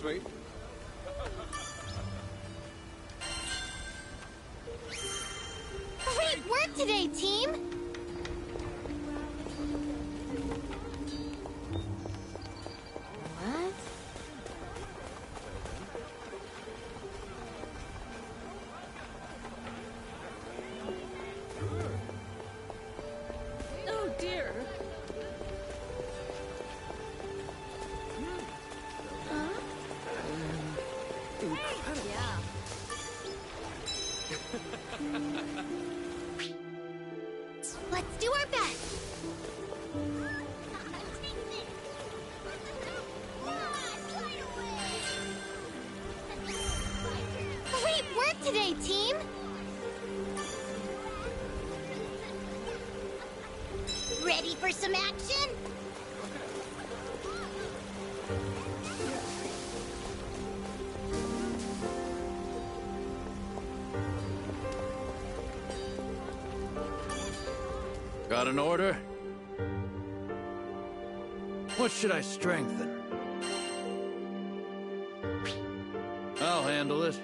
sweet. Great work today, team! What? Oh dear. Yeah. Let's do our best. Great work today, team! Ready for some action? Got an order? What should I strengthen? I'll handle it.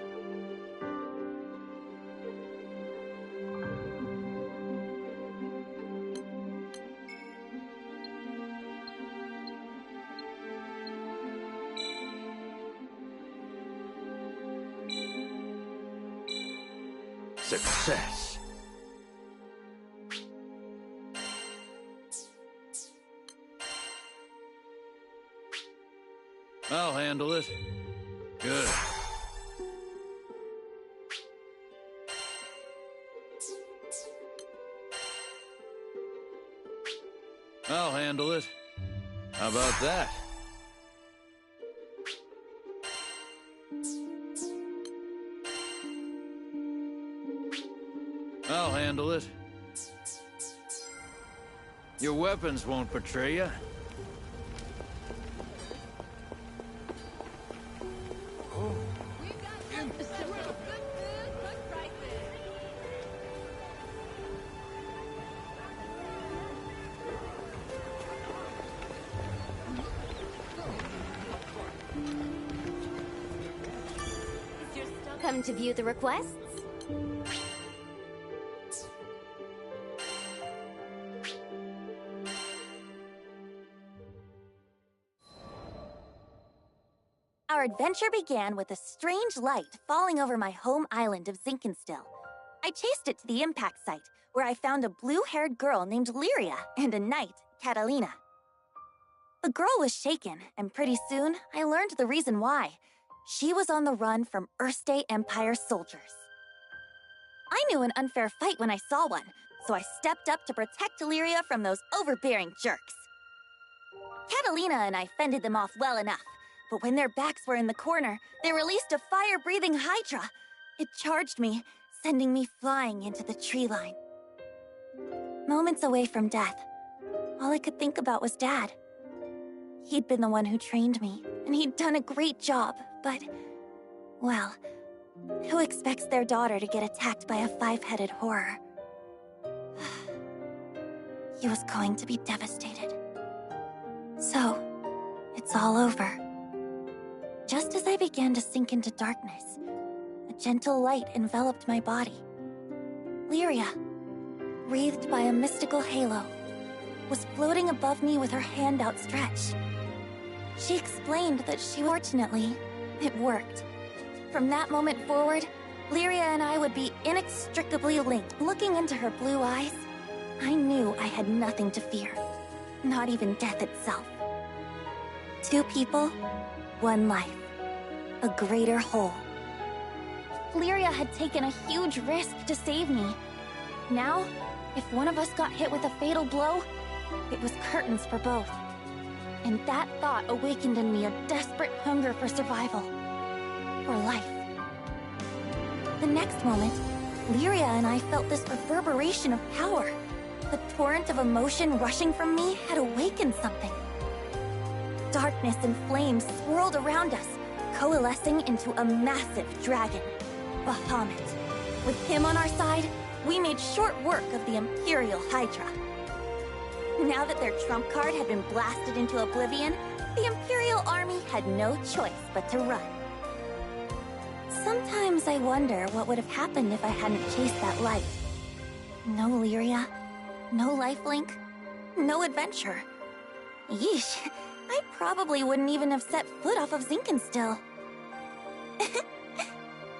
Success. I'll handle it. Good. I'll handle it. How about that? I'll handle it. Your weapons won't betray you. Come to view the requests? Our adventure began with a strange light falling over my home island of Zinkenstill. I chased it to the impact site, where I found a blue-haired girl named Lyria and a knight, Catalina. The girl was shaken, and pretty soon I learned the reason why. She was on the run from Erste Empire soldiers. I knew an unfair fight when I saw one, so I stepped up to protect Lyria from those overbearing jerks. Catalina and I fended them off well enough, but when their backs were in the corner, they released a fire-breathing Hydra. It charged me, sending me flying into the tree line. Moments away from death, all I could think about was Dad. He'd been the one who trained me, and he'd done a great job, but, well, who expects their daughter to get attacked by a five-headed horror? He was going to be devastated. So, it's all over. Just as I began to sink into darkness, a gentle light enveloped my body. Lyria, wreathed by a mystical halo, was floating above me with her hand outstretched. She explained that fortunately, it worked. From that moment forward, Lyria and I would be inextricably linked. Looking into her blue eyes, I knew I had nothing to fear, not even death itself. Two people, one life, a greater whole. Lyria had taken a huge risk to save me. Now, if one of us got hit with a fatal blow, it was curtains for both. And that thought awakened in me a desperate hunger for survival. For life. The next moment, Lyria and I felt this reverberation of power. The torrent of emotion rushing from me had awakened something. Darkness and flames swirled around us, coalescing into a massive dragon, Bahamut. With him on our side, we made short work of the Imperial Hydra. Now that their trump card had been blasted into oblivion, the Imperial Army had no choice but to run. Sometimes I wonder what would have happened if I hadn't chased that light. No Lyria, no lifelink, no adventure. Yeesh, I probably wouldn't even have set foot off of Zinkenstill.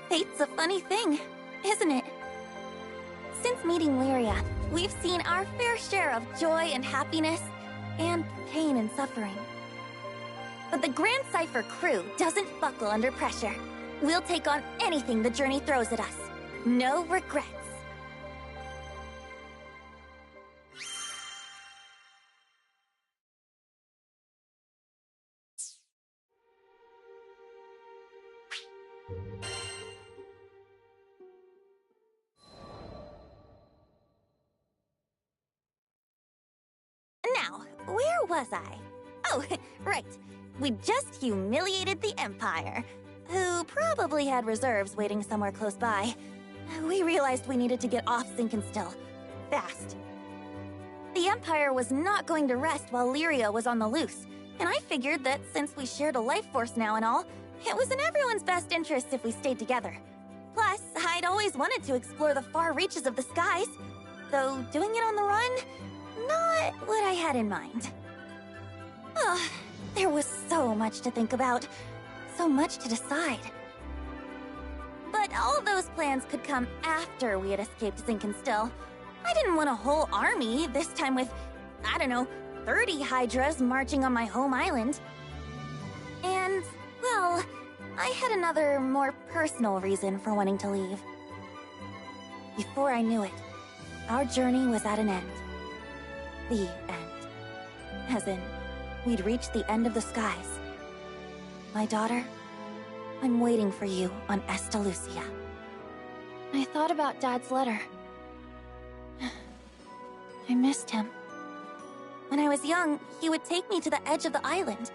Fate's a funny thing, isn't it? Since meeting Lyria, we've seen our fair share of joy and happiness, and pain and suffering. But the Grand Cypher crew doesn't buckle under pressure. We'll take on anything the journey throws at us. No regrets. Now, where was I? Oh, right. We just humiliated the Empire, who probably had reserves waiting somewhere close by. We realized we needed to get off Zinkenstill. Fast. The Empire was not going to rest while Lyria was on the loose, and I figured that since we shared a life force now and all, it was in everyone's best interest if we stayed together. Plus, I'd always wanted to explore the far reaches of the skies, though doing it on the run, not what I had in mind. Oh, there was so much to think about, so much to decide. But all those plans could come after we had escaped Zinkenstill. I didn't want a whole army, this time with, I don't know, 30 Hydras marching on my home island. And, well, I had another, more personal reason for wanting to leave. Before I knew it, our journey was at an end. The end. As in, we'd reached the end of the skies. My daughter, I'm waiting for you on Estalucia. I thought about Dad's letter. I missed him. When I was young, he would take me to the edge of the island,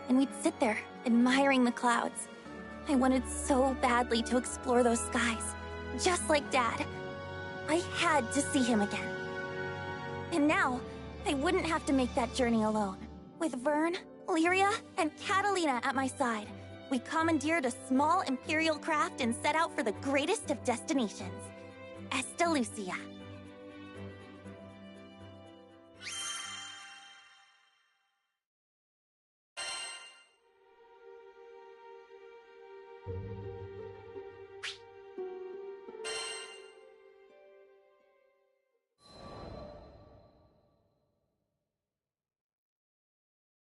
and we'd sit there, admiring the clouds. I wanted so badly to explore those skies, just like Dad. I had to see him again. And now, I wouldn't have to make that journey alone. With Vern, Lyria, and Catalina at my side, we commandeered a small Imperial craft and set out for the greatest of destinations, Estalucia.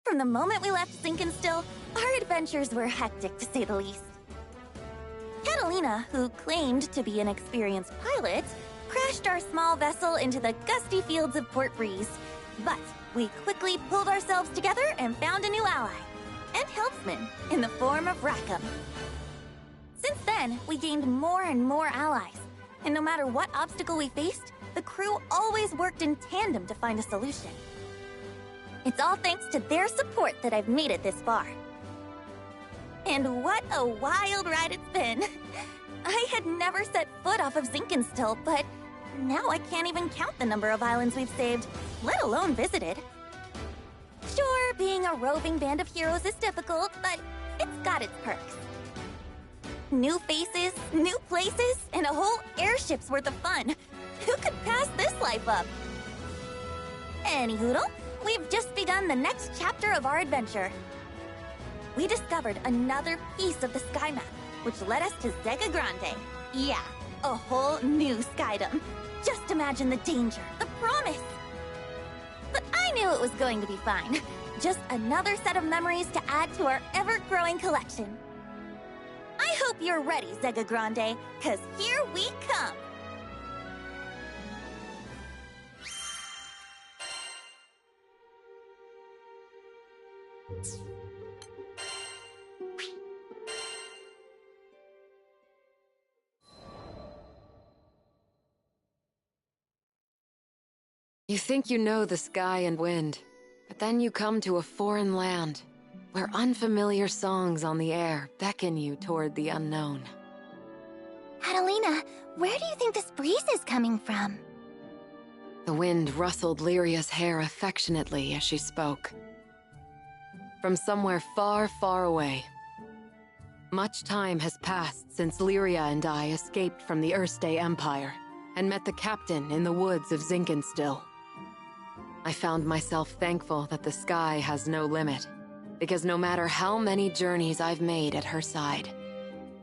From the moment we left Zinkenstill, our adventures were hectic to say the least. Catalina, who claimed to be an experienced pilot, crashed our small vessel into the gusty fields of Port Breeze. But we quickly pulled ourselves together and found a new ally, and helpsman, in the form of Rackham. Since then, we gained more and more allies, and no matter what obstacle we faced, the crew always worked in tandem to find a solution. It's all thanks to their support that I've made it this far. And what a wild ride it's been! I had never set foot off of Zinkenstill, but now I can't even count the number of islands we've saved, let alone visited. Sure, being a roving band of heroes is difficult, but it's got its perks. New faces, new places, and a whole airship's worth of fun. Who could pass this life up? Anyhoodle, we've just begun the next chapter of our adventure. We discovered another piece of the sky map, which led us to Zega Grande. Yeah, a whole new skydom. Just imagine the danger, the promise. But I knew it was going to be fine. Just another set of memories to add to our ever-growing collection. I hope you're ready, Zega Grande, 'cause here we come! You think you know the sky and wind, but then you come to a foreign land, where unfamiliar songs on the air beckon you toward the unknown. Catalina, where do you think this breeze is coming from? The wind rustled Lyria's hair affectionately as she spoke. from somewhere far, far away. Much time has passed since Lyria and I escaped from the Erste Empire and met the captain in the woods of Zinkenstill. I found myself thankful that the sky has no limit, because no matter how many journeys I've made at her side,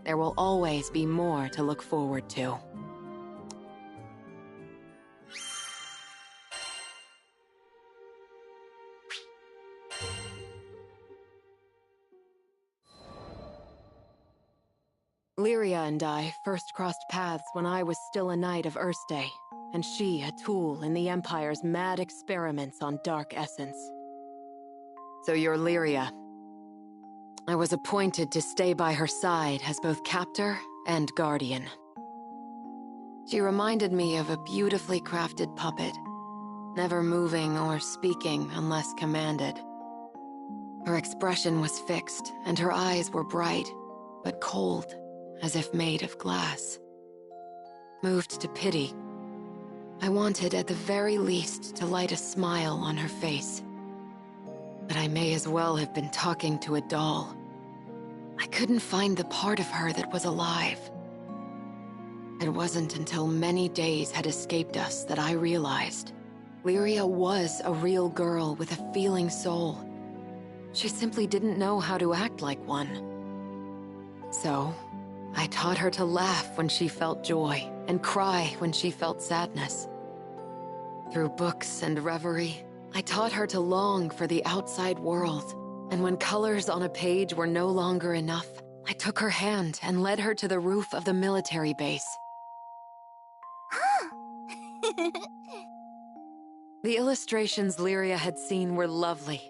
there will always be more to look forward to. Lyria and I first crossed paths when I was still a knight of Erste, and she a tool in the Empire's mad experiments on dark essence. So you're Lyria. I was appointed to stay by her side as both captor and guardian. She reminded me of a beautifully crafted puppet, never moving or speaking unless commanded. Her expression was fixed, and her eyes were bright, but cold, as if made of glass. Moved to pity, I wanted at the very least to light a smile on her face. But I may as well have been talking to a doll. I couldn't find the part of her that was alive. It wasn't until many days had escaped us that I realized Lyria was a real girl with a feeling soul. She simply didn't know how to act like one. So, I taught her to laugh when she felt joy and cry when she felt sadness. Through books and reverie, I taught her to long for the outside world, and when colors on a page were no longer enough, I took her hand and led her to the roof of the military base. The illustrations Lyria had seen were lovely,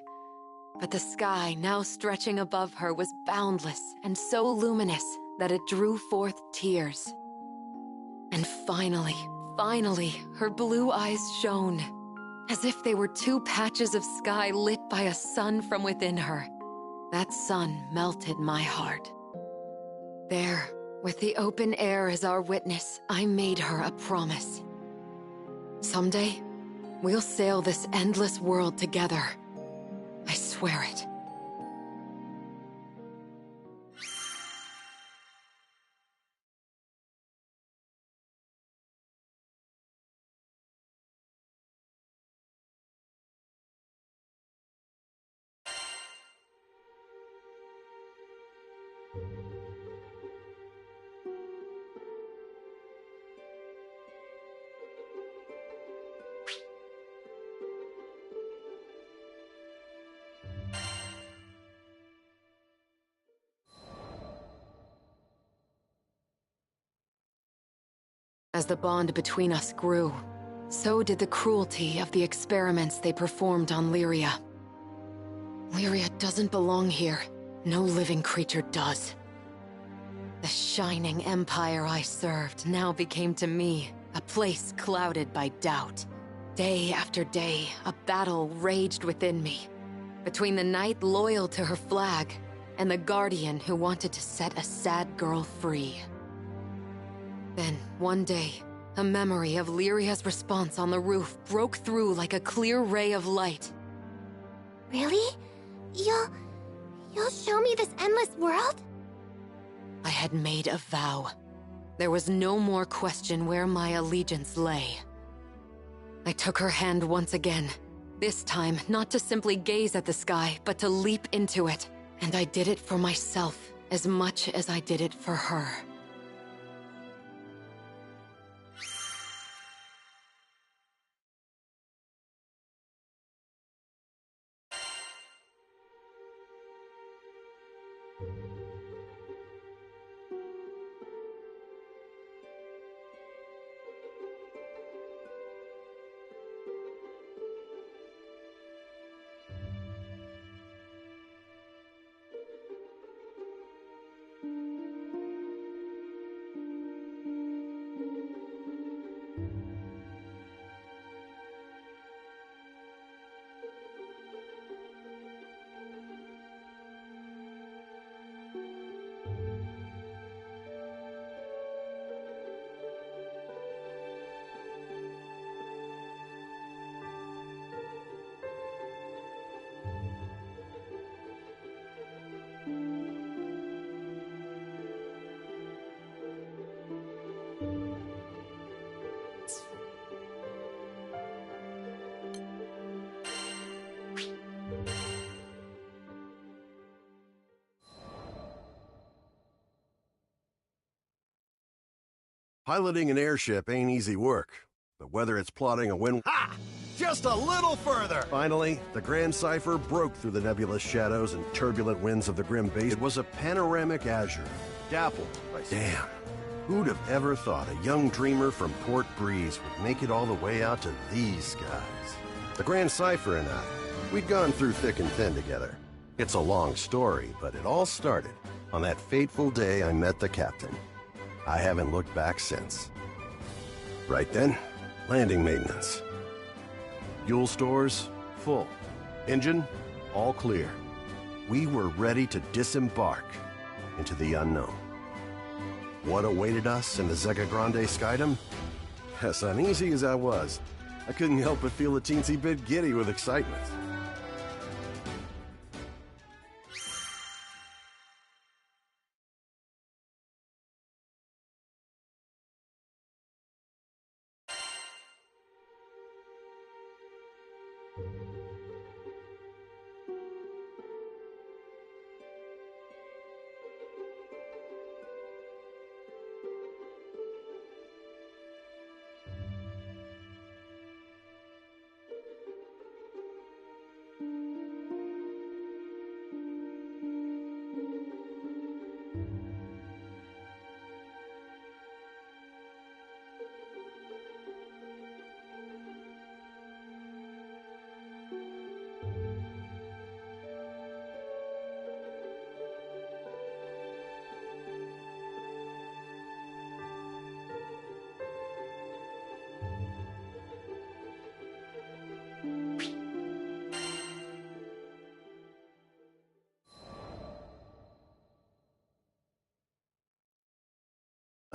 but the sky now stretching above her was boundless and so luminous that it drew forth tears. And finally, her blue eyes shone, as if they were two patches of sky lit by a sun from within her. That sun melted my heart. There, with the open air as our witness, I made her a promise. Someday, we'll sail this endless world together. I swear it. As the bond between us grew, so did the cruelty of the experiments they performed on Lyria. Lyria doesn't belong here. No living creature does. The shining empire I served now became to me a place clouded by doubt. Day after day, a battle raged within me, between the knight loyal to her flag and the guardian who wanted to set a sad girl free. Then, one day, a memory of Lyria's response on the roof broke through like a clear ray of light. Really? You'll show me this endless world? I had made a vow. There was no more question where my allegiance lay. I took her hand once again, this time not to simply gaze at the sky, but to leap into it. And I did it for myself as much as I did it for her. Piloting an airship ain't easy work, but whether it's plotting a win— Ha! Just a little further! Finally, the Grand Cipher broke through the nebulous shadows and turbulent winds of the Grim Base. It was a panoramic azure, dappled by— Damn, who'd have ever thought a young dreamer from Port Breeze would make it all the way out to these skies? The Grand Cipher and I, we'd gone through thick and thin together. It's a long story, but it all started on that fateful day I met the captain. I haven't looked back since. Right then, landing maintenance. Fuel stores, full. Engine, all clear. We were ready to disembark into the unknown. What awaited us in the Zega Grande Skydom? As uneasy as I was, I couldn't help but feel a teensy bit giddy with excitement.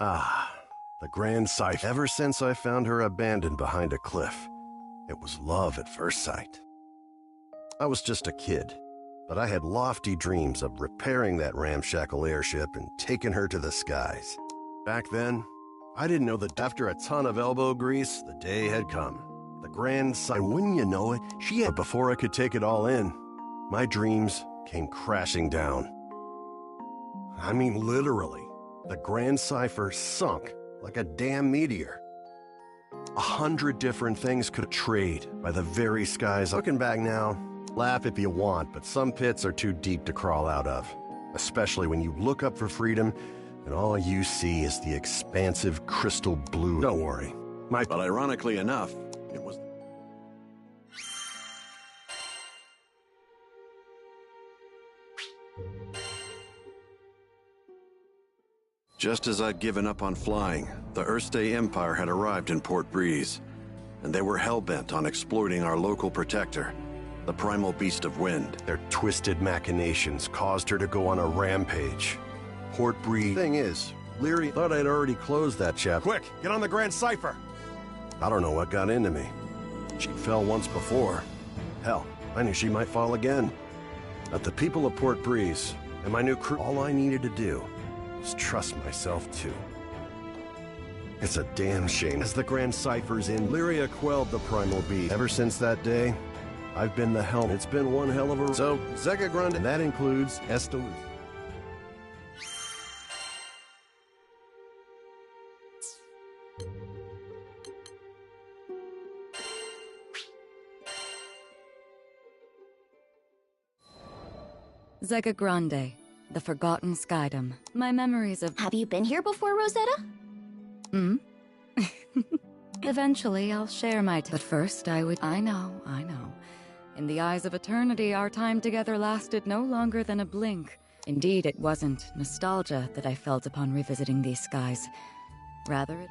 Ah, the Grand Cipher. Ever since I found her abandoned behind a cliff, it was love at first sight. I was just a kid, but I had lofty dreams of repairing that ramshackle airship and taking her to the skies. Back then, I didn't know that after a ton of elbow grease, the day had come. The Grand Cipher, and wouldn't you know it, she had— But before I could take it all in, my dreams came crashing down. I mean, literally. The Grand Cipher sunk like a damn meteor. 100 different things could trade by the very skies. Looking back now, laugh if you want, but some pits are too deep to crawl out of. Especially when you look up for freedom and all you see is the expansive crystal blue. Don't worry. But ironically enough, it was— Just as I'd given up on flying, the Erste Empire had arrived in Port Breeze, and they were hell-bent on exploiting our local protector, the primal beast of wind. Their twisted machinations caused her to go on a rampage. Port Breeze— Thing is, Leary thought I'd already closed that chapter. Quick, get on the Grand Cipher! I don't know what got into me. She fell once before. Hell, I knew she might fall again. But the people of Port Breeze and my new crew— all I needed to do was trust myself, too. It's a damn shame. As the Grand Cipher's in, Lyria quelled the primal beast. Ever since that day, I've been the helm. It's been one hell of a— So, Zega Grande, and that includes Esteluz. Zega Grande, the Forgotten Skydom. My memories of— Have you been here before, Rosetta? Hmm? Eventually, I'll share my— But first, I know. In the eyes of eternity, our time together lasted no longer than a blink. Indeed, it wasn't nostalgia that I felt upon revisiting these skies. Rather, it—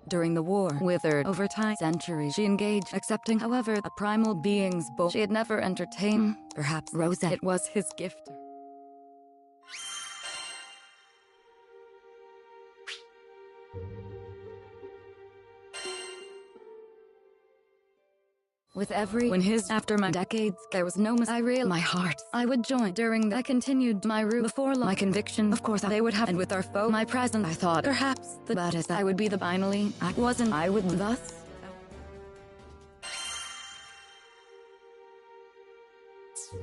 During the war, withered over time, centuries she engaged, accepting, however, a primal being's she had never entertained. Perhaps Rosetta— It was his gift. With every— When after my decades, there was no I realized my heart. I would join during I continued my route before my conviction. Of course, they would have, and with our foe, my presence, I thought perhaps the baddest I would be the finally. I wasn't. I would thus. If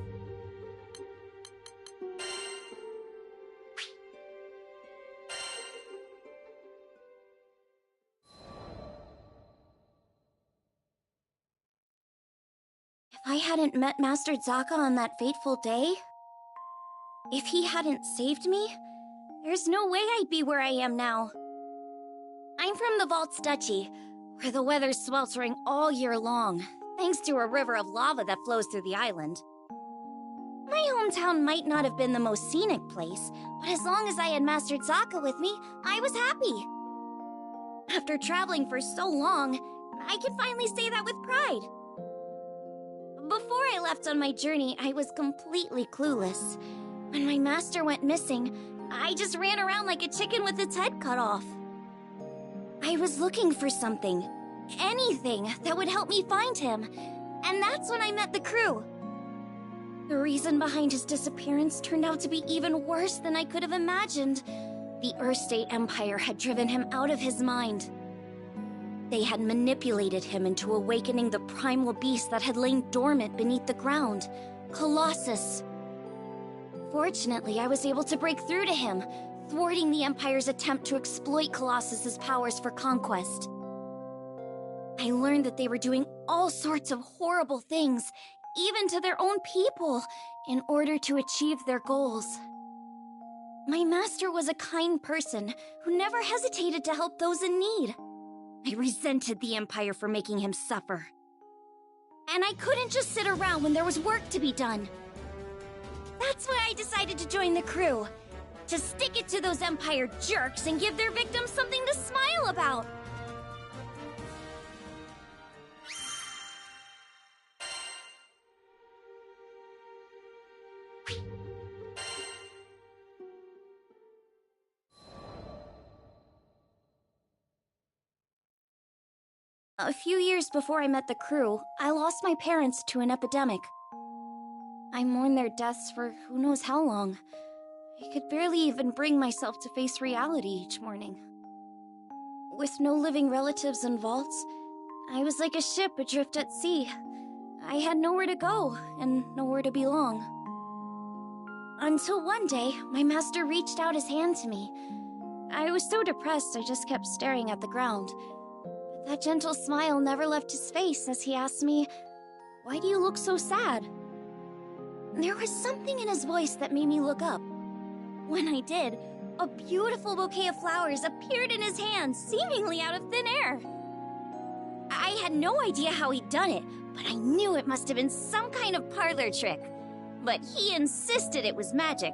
I hadn't met Master Zaka on that fateful day, if he hadn't saved me, there's no way I'd be where I am now. I'm from the Vaults Duchy, where the weather's sweltering all year long, thanks to a river of lava that flows through the island. My hometown might not have been the most scenic place, but as long as I had Master Zaka with me, I was happy. After traveling for so long, I can finally say that with pride. Before I left on my journey, I was completely clueless. When my master went missing, I just ran around like a chicken with its head cut off. I was looking for something, anything that would help me find him, and that's when I met the crew. The reason behind his disappearance turned out to be even worse than I could have imagined. The Earthstate Empire had driven him out of his mind. They had manipulated him into awakening the primal beast that had lain dormant beneath the ground, Colossus. Fortunately, I was able to break through to him, thwarting the Empire's attempt to exploit Colossus's powers for conquest. I learned that they were doing all sorts of horrible things, even to their own people, in order to achieve their goals. My master was a kind person who never hesitated to help those in need. I resented the Empire for making him suffer. And I couldn't just sit around when there was work to be done. That's why I decided to join the crew. To stick it to those Empire jerks and give their victims something to smile about. A few years before I met the crew, I lost my parents to an epidemic. I mourned their deaths for who knows how long. I could barely even bring myself to face reality each morning. With no living relatives in vaults, I was like a ship adrift at sea. I had nowhere to go and nowhere to belong. Until one day, my master reached out his hand to me. I was so depressed I just kept staring at the ground. That gentle smile never left his face as he asked me, "Why do you look so sad?" There was something in his voice that made me look up. When I did, a beautiful bouquet of flowers appeared in his hand, seemingly out of thin air. I had no idea how he'd done it, but I knew it must have been some kind of parlor trick. But he insisted it was magic.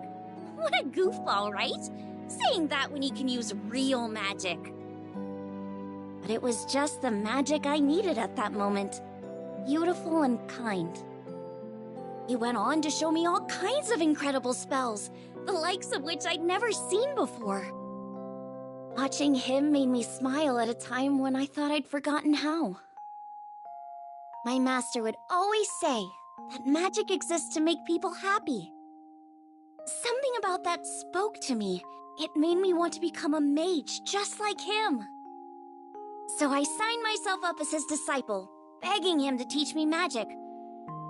What a goofball, right? Saying that when he can use real magic. But it was just the magic I needed at that moment. Beautiful and kind. He went on to show me all kinds of incredible spells, the likes of which I'd never seen before. Watching him made me smile at a time when I thought I'd forgotten how. My master would always say that magic exists to make people happy. Something about that spoke to me. It made me want to become a mage just like him. So I signed myself up as his disciple, begging him to teach me magic.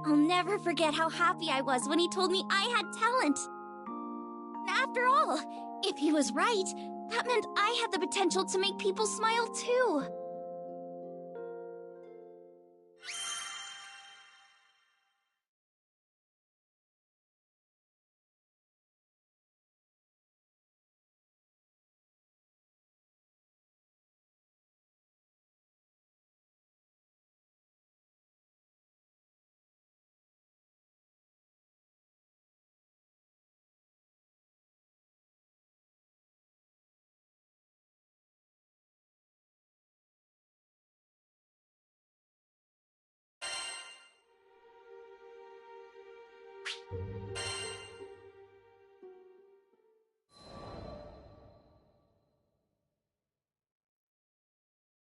I'll never forget how happy I was when he told me I had talent. After all, if he was right, that meant I had the potential to make people smile too.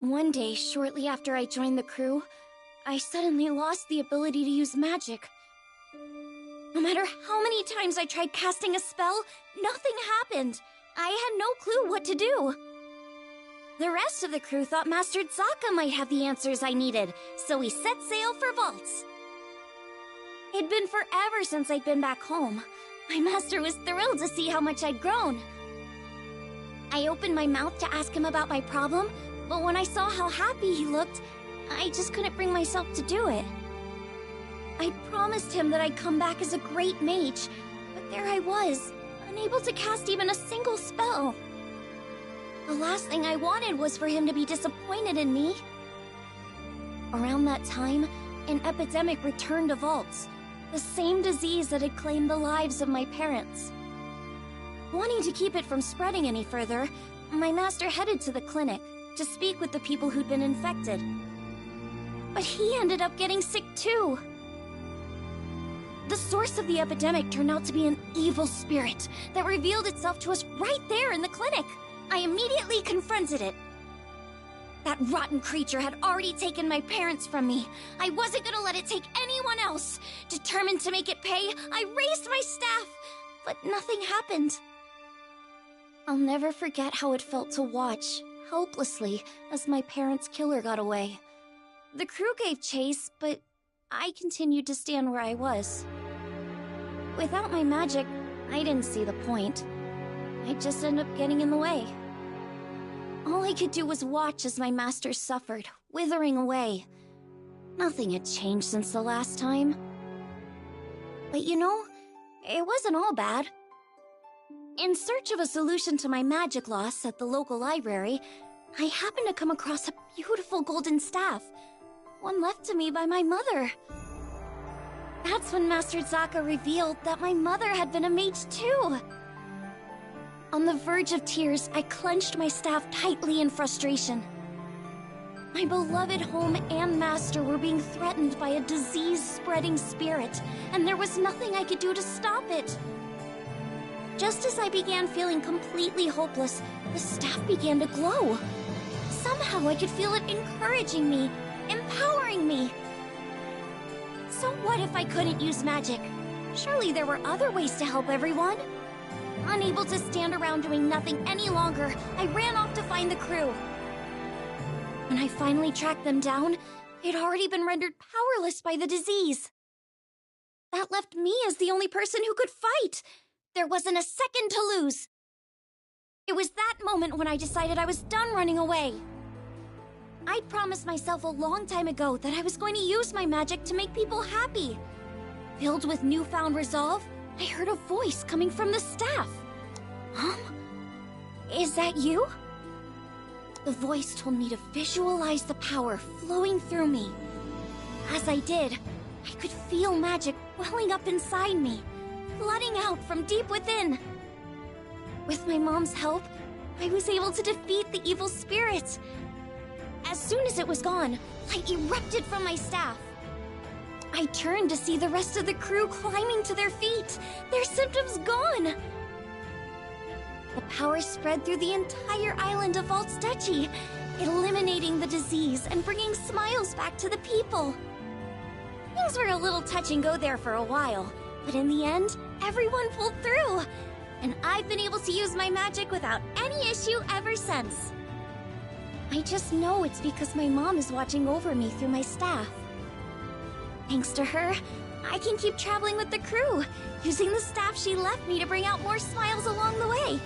One day, shortly after I joined the crew, I suddenly lost the ability to use magic. No matter how many times I tried casting a spell, nothing happened. I had no clue what to do. The rest of the crew thought Master Zaka might have the answers I needed, so we set sail for Vaults. It'd been forever since I'd been back home. My master was thrilled to see how much I'd grown. I opened my mouth to ask him about my problem, but when I saw how happy he looked, I just couldn't bring myself to do it. I'd promised him that I'd come back as a great mage, but there I was, unable to cast even a single spell. The last thing I wanted was for him to be disappointed in me. Around that time, an epidemic returned to Vaults, the same disease that had claimed the lives of my parents. Wanting to keep it from spreading any further, my master headed to the clinic to speak with the people who'd been infected. But he ended up getting sick too. The source of the epidemic turned out to be an evil spirit that revealed itself to us right there in the clinic. I immediately confronted it. That rotten creature had already taken my parents from me. I wasn't gonna let it take anyone else. Determined to make it pay, I raised my staff, but nothing happened. I'll never forget how it felt to watch, helplessly, as my parents' killer got away. The crew gave chase, but I continued to stand where I was. Without my magic, I didn't see the point. I'd just end up getting in the way. All I could do was watch as my master suffered, withering away. Nothing had changed since the last time. But you know, it wasn't all bad. In search of a solution to my magic loss at the local library, I happened to come across a beautiful golden staff, one left to me by my mother. That's when Master Zaka revealed that my mother had been a mage too. On the verge of tears, I clenched my staff tightly in frustration. My beloved home and master were being threatened by a disease-spreading spirit, and there was nothing I could do to stop it. Just as I began feeling completely hopeless, the staff began to glow. Somehow I could feel it encouraging me, empowering me. So what if I couldn't use magic? Surely there were other ways to help everyone. Unable to stand around doing nothing any longer, I ran off to find the crew. When I finally tracked them down, they'd already been rendered powerless by the disease. That left me as the only person who could fight. There wasn't a second to lose. It was that moment when I decided I was done running away. I'd promised myself a long time ago that I was going to use my magic to make people happy. Filled with newfound resolve, I heard a voice coming from the staff. Is that you? The voice told me to visualize the power flowing through me. As I did, I could feel magic welling up inside me, flooding out from deep within. With my mom's help, I was able to defeat the evil spirit. As soon as it was gone, light erupted from my staff. I turned to see the rest of the crew climbing to their feet, their symptoms gone. The power spread through the entire island of Vaults Duchy, eliminating the disease and bringing smiles back to the people. Things were a little touch and go there for a while, but in the end, everyone pulled through. And I've been able to use my magic without any issue ever since. I just know it's because my mom is watching over me through my staff. Thanks to her, I can keep traveling with the crew, using the staff she left me to bring out more smiles along the way.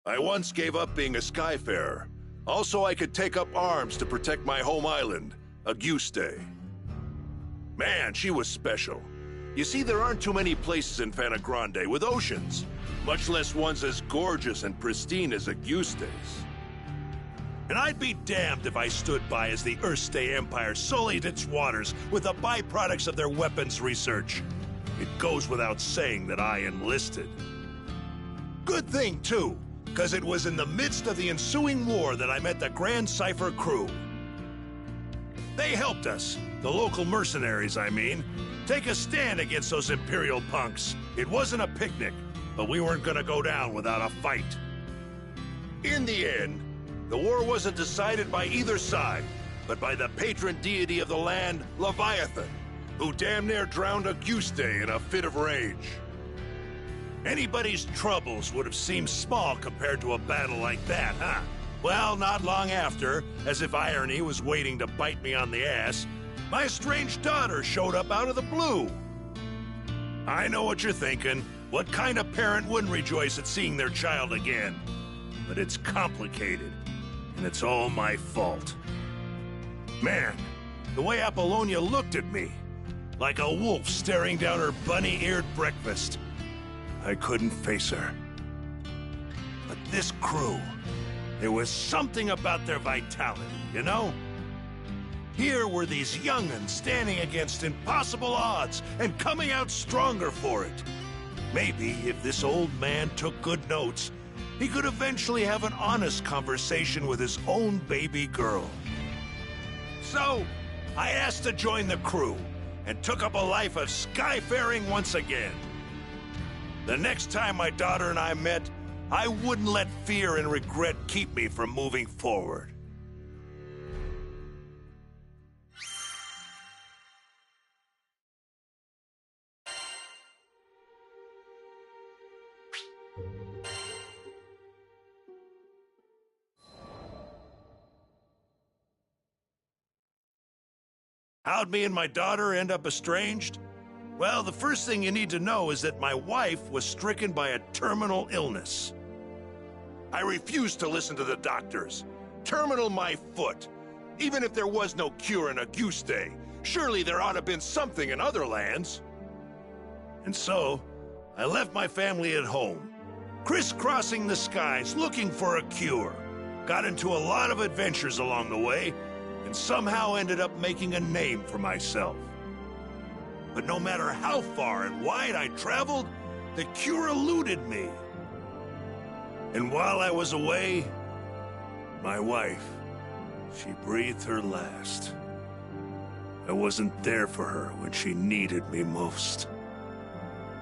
I once gave up being a skyfarer. Also, I could take up arms to protect my home island, Auguste. Man, she was special. You see, there aren't too many places in Fana Grande with oceans, much less ones as gorgeous and pristine as Auguste's. And I'd be damned if I stood by as the Erste Empire sullied its waters with the byproducts of their weapons research. It goes without saying that I enlisted. Good thing, too, because it was in the midst of the ensuing war that I met the Grand Cipher crew. They helped us, the local mercenaries, I mean, take a stand against those Imperial punks. It wasn't a picnic, but we weren't gonna go down without a fight. In the end, the war wasn't decided by either side, but by the patron deity of the land, Leviathan, who damn near drowned a goose day in a fit of rage. Anybody's troubles would have seemed small compared to a battle like that, huh? Well, not long after, as if irony was waiting to bite me on the ass, my estranged daughter showed up out of the blue. I know what you're thinking. What kind of parent wouldn't rejoice at seeing their child again? But it's complicated, and it's all my fault. Man, the way Apollonia looked at me, like a wolf staring down her bunny-eared breakfast. I couldn't face her. But this crew, there was something about their vitality, you know? Here were these young'uns standing against impossible odds and coming out stronger for it. Maybe if this old man took good notes, he could eventually have an honest conversation with his own baby girl. So, I asked to join the crew and took up a life of skyfaring once again. The next time my daughter and I met, I wouldn't let fear and regret keep me from moving forward. How'd me and my daughter end up estranged? Well, the first thing you need to know is that my wife was stricken by a terminal illness. I refused to listen to the doctors. Terminal my foot. Even if there was no cure in a goose day, surely there ought to have been something in other lands. And so, I left my family at home, crisscrossing the skies looking for a cure. Got into a lot of adventures along the way, and somehow ended up making a name for myself. But no matter how far and wide I traveled, the cure eluded me. And while I was away, my wife, she breathed her last. I wasn't there for her when she needed me most.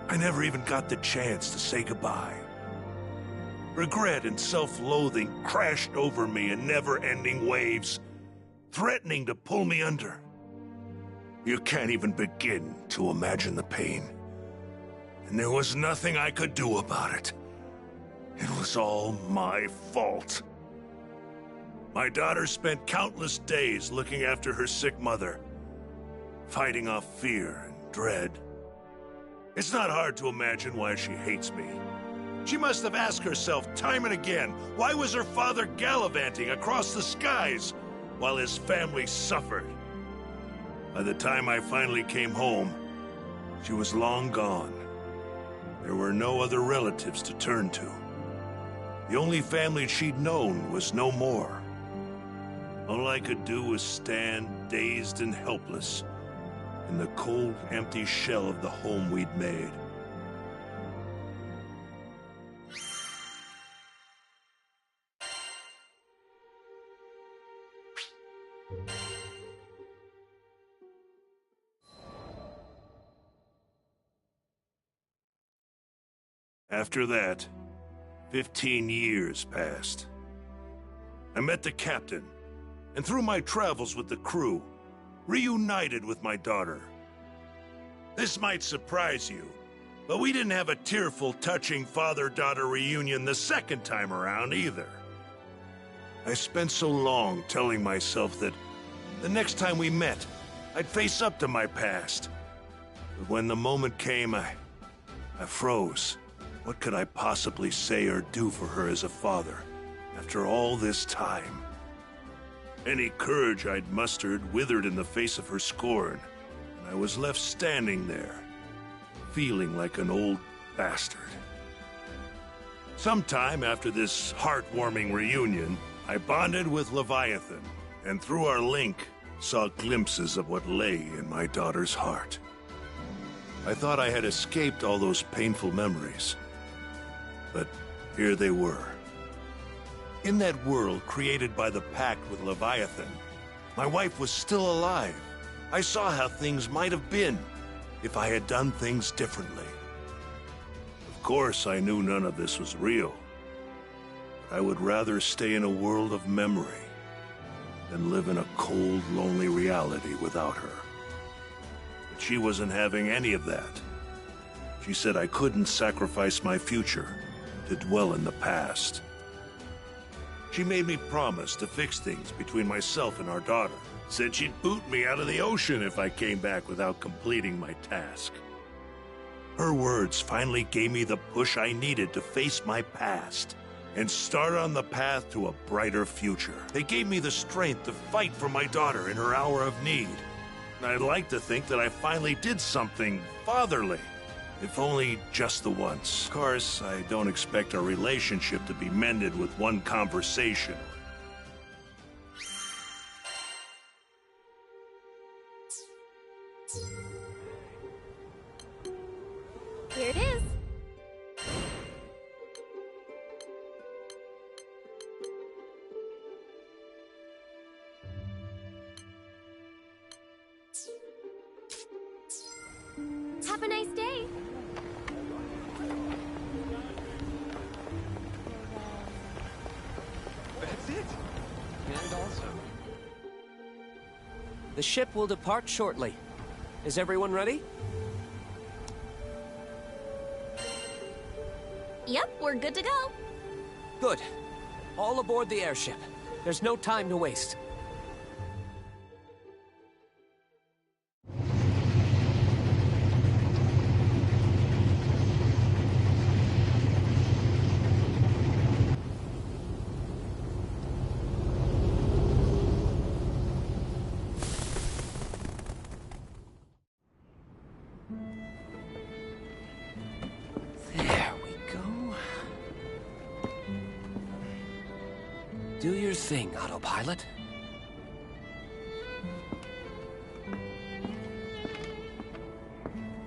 I never even got the chance to say goodbye. Regret and self-loathing crashed over me in never-ending waves, threatening to pull me under. You can't even begin to imagine the pain. And there was nothing I could do about it. It was all my fault. My daughter spent countless days looking after her sick mother, fighting off fear and dread. It's not hard to imagine why she hates me. She must have asked herself time and again, why was her father gallivanting across the skies while his family suffered? By the time I finally came home, she was long gone. There were no other relatives to turn to. The only family she'd known was no more. All I could do was stand dazed and helpless in the cold, empty shell of the home we'd made. After that, 15 years passed. I met the captain, and through my travels with the crew, reunited with my daughter. This might surprise you, but we didn't have a tearful, touching father-daughter reunion the second time around either. I spent so long telling myself that the next time we met, I'd face up to my past. But when the moment came, I froze. What could I possibly say or do for her as a father, after all this time? Any courage I'd mustered withered in the face of her scorn, and I was left standing there, feeling like an old bastard. Sometime after this heartwarming reunion, I bonded with Leviathan, and through our link, saw glimpses of what lay in my daughter's heart. I thought I had escaped all those painful memories. But here they were. In that world created by the pact with Leviathan, my wife was still alive. I saw how things might have been if I had done things differently. Of course, I knew none of this was real. I would rather stay in a world of memory than live in a cold, lonely reality without her. But she wasn't having any of that. She said I couldn't sacrifice my future to dwell in the past. She made me promise to fix things between myself and our daughter. Said she'd boot me out of the ocean if I came back without completing my task. Her words finally gave me the push I needed to face my past and start on the path to a brighter future. They gave me the strength to fight for my daughter in her hour of need. And I'd like to think that I finally did something fatherly, if only just the once. Of course, I don't expect our relationship to be mended with one conversation. Here it is. Have a nice day. That's it. And also, the ship will depart shortly. Is everyone ready? Yep, we're good to go. Good. All aboard the airship. There's no time to waste. There we go. Do your thing, autopilot.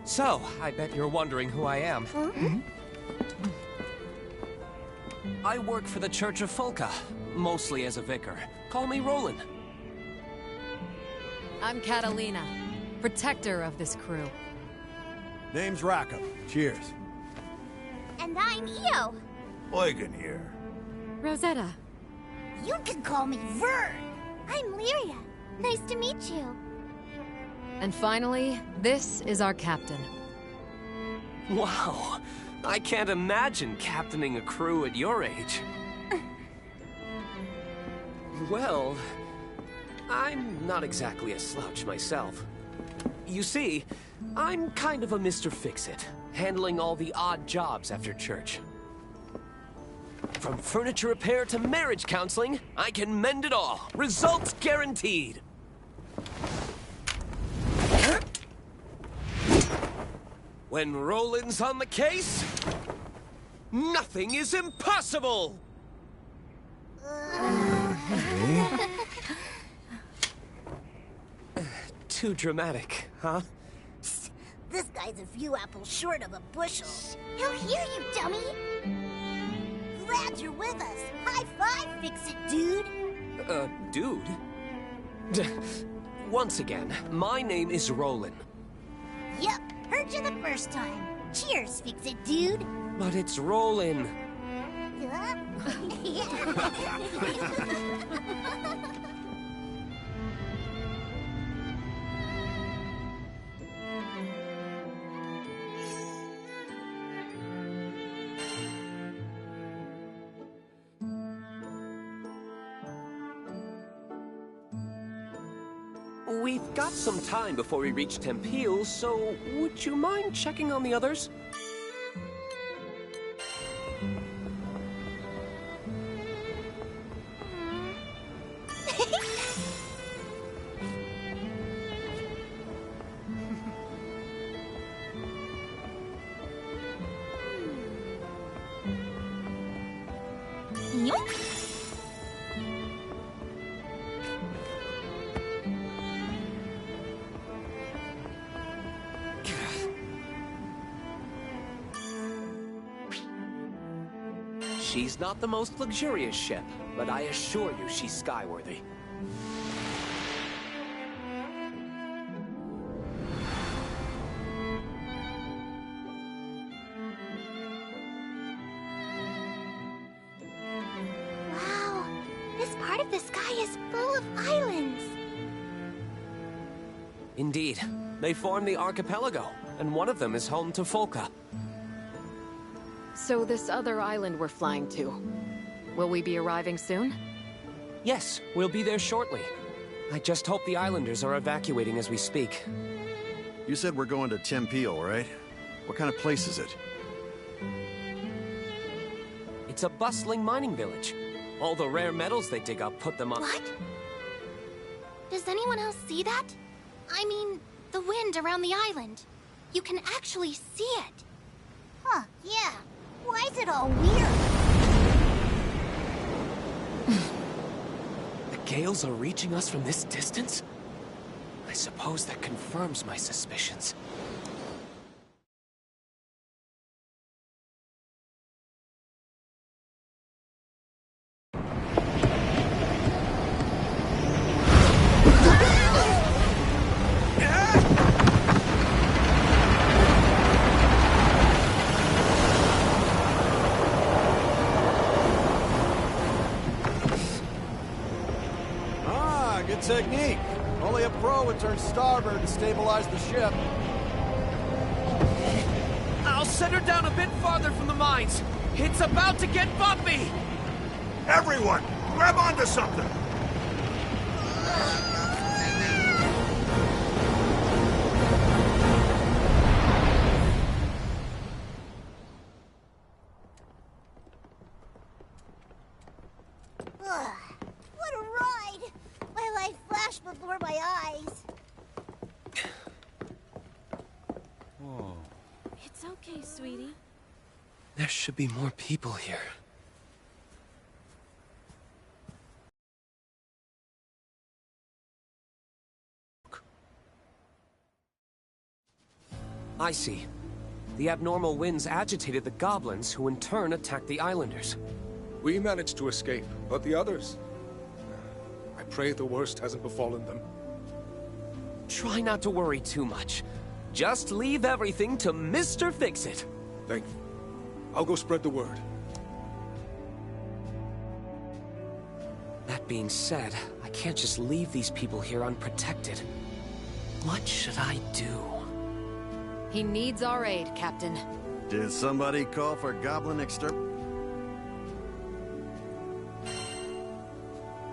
So, I bet you're wondering who I am. I work for the Church of Folka, mostly as a vicar. Call me Roland. I'm Catalina, protector of this crew. Name's Rocco. Cheers. And I'm Io. Eugen here. Rosetta. You can call me Vern. I'm Lyria. Nice to meet you. And finally, this is our captain. Wow, I can't imagine captaining a crew at your age. Well, I'm not exactly a slouch myself. You see, I'm kind of a Mr. Fix-It, handling all the odd jobs after church. From furniture repair to marriage counseling, I can mend it all. Results guaranteed. When Roland's on the case, nothing is impossible! Too dramatic, huh? This guy's a few apples short of a bushel. He'll hear you, dummy! Glad you're with us. High five, Fix-It, dude! Dude? Once again, my name is Roland. Yep, heard you the first time. Cheers, Fix-It, dude! But it's Roland. We've got some time before we reach Tempeal, so would you mind checking on the others? Yoink! She's not the most luxurious ship, but I assure you she's skyworthy. Wow, this part of the sky is full of islands. Indeed. They form the archipelago, and one of them is home to Folka. So this other island we're flying to, will we be arriving soon? Yes, we'll be there shortly. I just hope the islanders are evacuating as we speak. You said we're going to Tempeal, right? What kind of place is it? It's a bustling mining village. All the rare metals they dig up put them on... What? Does anyone else see that? I mean, the wind around the island. You can actually see it. Huh, yeah. Why is it all weird? The gales are reaching us from this distance? I suppose that confirms my suspicions. Good technique. Only a pro would turn starboard to stabilize the ship. I'll set her down a bit farther from the mines. It's about to get bumpy! Everyone, grab onto something! What a ride! My life flashed before my eyes. Whoa. It's okay, sweetie. There should be more people here. I see. The abnormal winds agitated the goblins, who in turn attacked the islanders. We managed to escape, but the others... I pray the worst hasn't befallen them. Try not to worry too much. Just leave everything to Mr. Fix-It. Thank you. I'll go spread the word. That being said, I can't just leave these people here unprotected. What should I do? He needs our aid, Captain. Did somebody call for goblin extermination?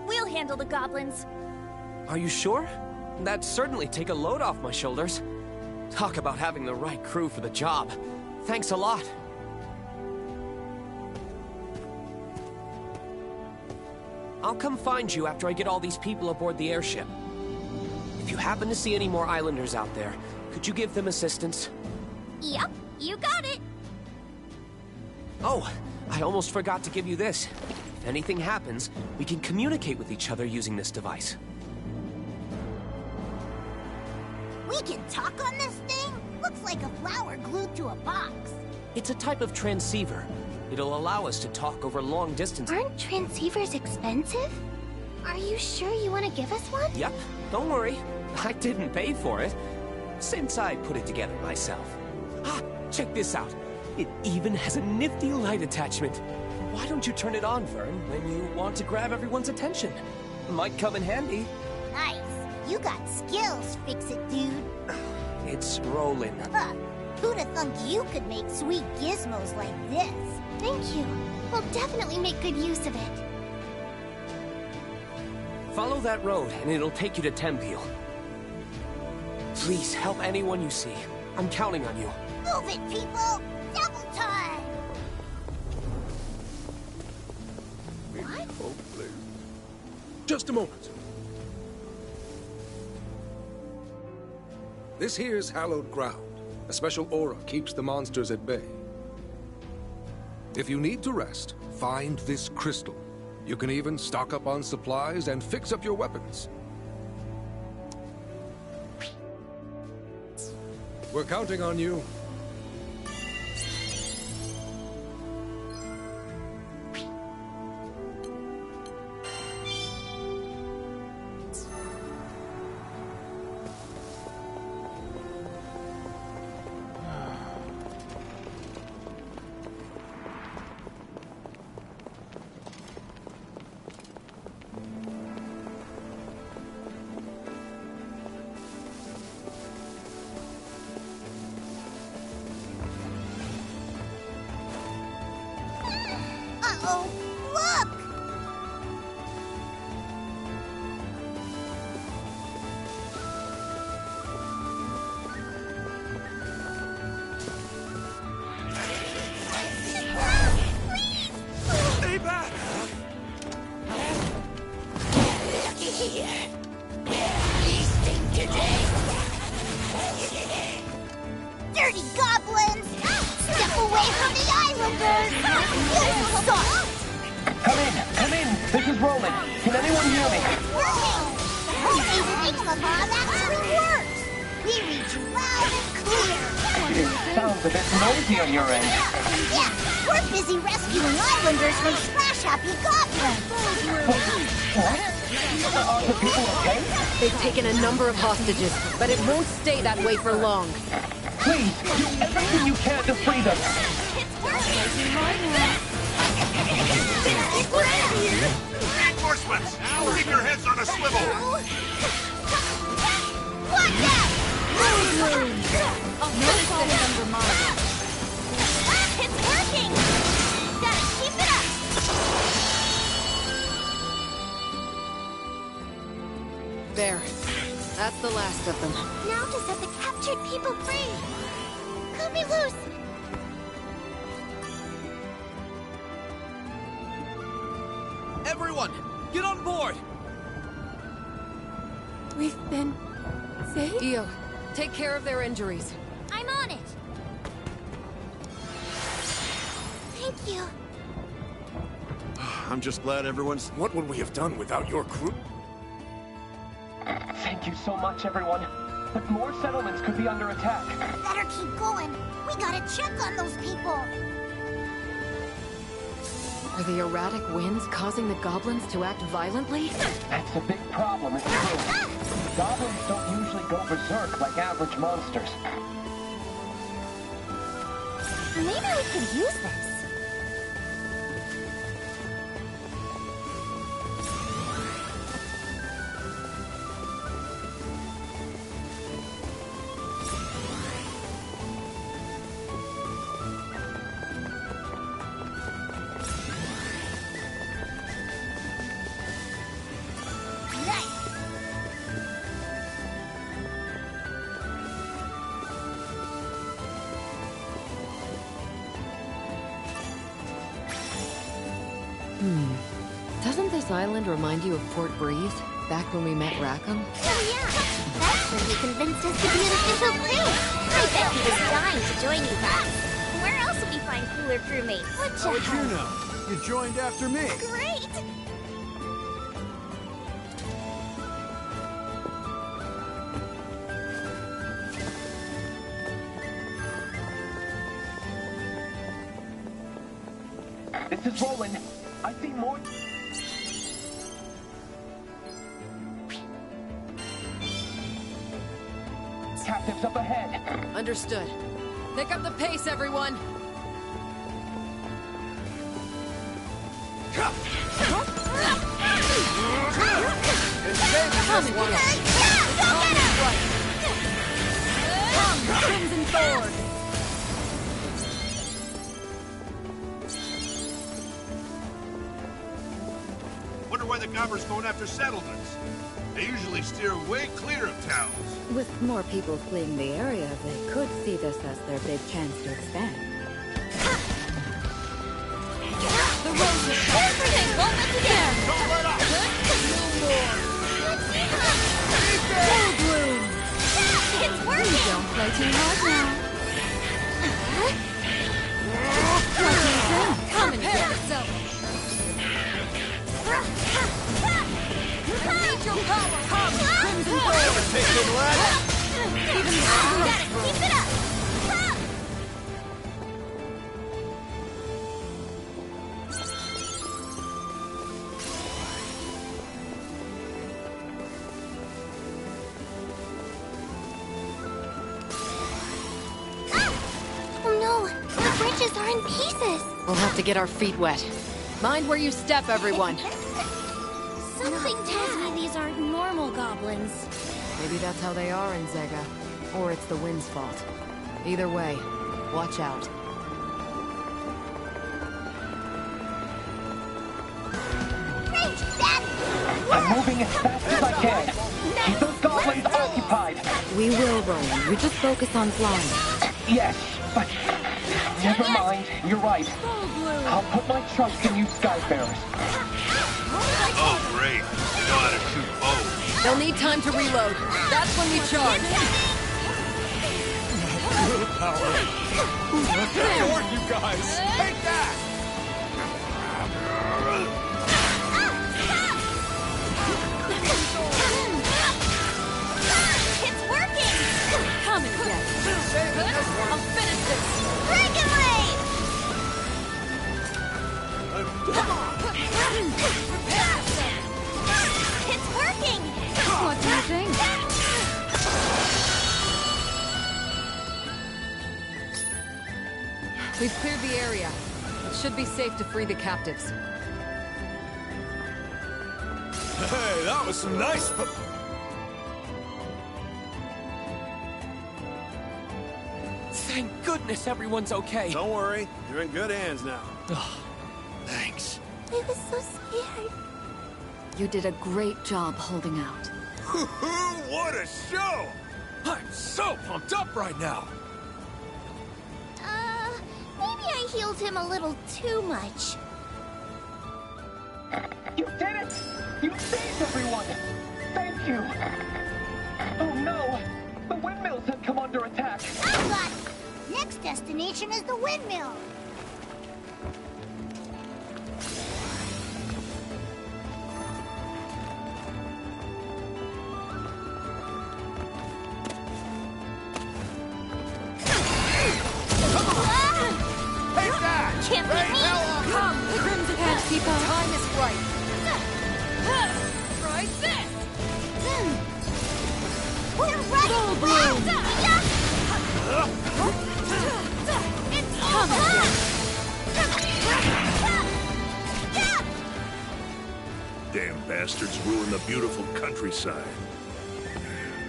We'll handle the goblins. Are you sure? That'd certainly take a load off my shoulders. Talk about having the right crew for the job. Thanks a lot. I'll come find you after I get all these people aboard the airship. If you happen to see any more islanders out there, could you give them assistance? Yep, you got it. Oh, I almost forgot to give you this. If anything happens, we can communicate with each other using this device. We can talk on this thing? Looks like a flower glued to a box. It's a type of transceiver. It'll allow us to talk over long distances. Aren't transceivers expensive? Are you sure you want to give us one? Yep, don't worry. I didn't pay for it, since I put it together myself. Ah, check this out. It even has a nifty light attachment. Why don't you turn it on, Vern, when you want to grab everyone's attention? Might come in handy. Nice. You got skills, Fix-It dude. It's rolling. Huh. Who'da thunk you could make sweet gizmos like this? Thank you. We'll definitely make good use of it. Follow that road, and it'll take you to Tempeal. Please help anyone you see. I'm counting on you. Move it, people! Double time! What? Oh, please. Just a moment. This here's hallowed ground. A special aura keeps the monsters at bay. If you need to rest, find this crystal. You can even stock up on supplies and fix up your weapons. We're counting on you. Uh-oh! Look! Stay back! Dirty goblins! Step away from the islanders! You suck! Come in! This is Roland. Can anyone hear me? The homemade enigma actually works! We read you loud and clear! It sounds a bit noisy on your end. Yeah, we're busy rescuing islanders from Splash Happy Goblins! What? Are the people okay? They've taken a number of hostages, but it won't stay that way for long. Please, do everything you can to free them. Reinforcements! Keep your heads on a swivel! Watch out! It's working! Gotta keep it up! There. That's the last of them. Now to set the captured people free! Cut me loose! Everyone, get on board! We've been saved? Io, take care of their injuries. I'm on it! Thank you. I'm just glad everyone's... What would we have done without your crew? Thank you so much, everyone. But more settlements could be under attack. Better keep going. We gotta check on those people. Are the erratic winds causing the goblins to act violently? That's a big problem, it's true. Goblins don't usually go berserk like average monsters. Maybe we could use this. Doesn't this island remind you of Port Breeze, back when we met Rackham? Oh yeah, that's when you convinced us to be an official crew. I bet he was dying to join you guys. Where else would we find cooler crewmates? How'd you know? You joined after me. Great! This is Roland. I see more... Captives up ahead. Understood. Pick up the pace, everyone! Crimson Sword! Wonder why the gobbers going after settlements. They usually steer way clear of towns. With more people fleeing the area, they could see this as their big chance to expand. The roses! Everything! Won't let you down! Don't let up! Full bloom! It's working! Don't play too hard now. Come and get yourself! Unleash your power! Come! Crimson Never take them less. Gotta keep it up! Oh no! The bridges are in pieces! We'll have to get our feet wet. Mind where you step, everyone. Something tells me these aren't normal goblins. Maybe that's how they are in Zega. Or it's the wind's fault. Either way, watch out. I'm moving as fast as I can. Keep those goblins occupied. We will, Roland. You just focus on flying. Yes, but never mind. You're right. I'll put my trust in you Skyfarers. Oh, great. You know how to shoot bows. They'll need time to reload. That's when we charge. Ignore you guys! Take that! It's working! Come and get it. I'll finish this. Dragon Blade! It's working! What do you think? We've cleared the area. It should be safe to free the captives. Hey, that was some nice... Thank goodness everyone's okay. Don't worry, you're in good hands now. Thanks. I was so scared. You did a great job holding out. What a show! I'm so pumped up right now. Maybe I healed him a little too much. You did it! You saved everyone! Thank you! Oh no! The windmills have come under attack! I got it! Next destination is the windmill! Take that! Can't beat me! Come, the Crimson Head people. Time is right. Try this! We're ready! It's over! Damn bastards ruin the beautiful countryside.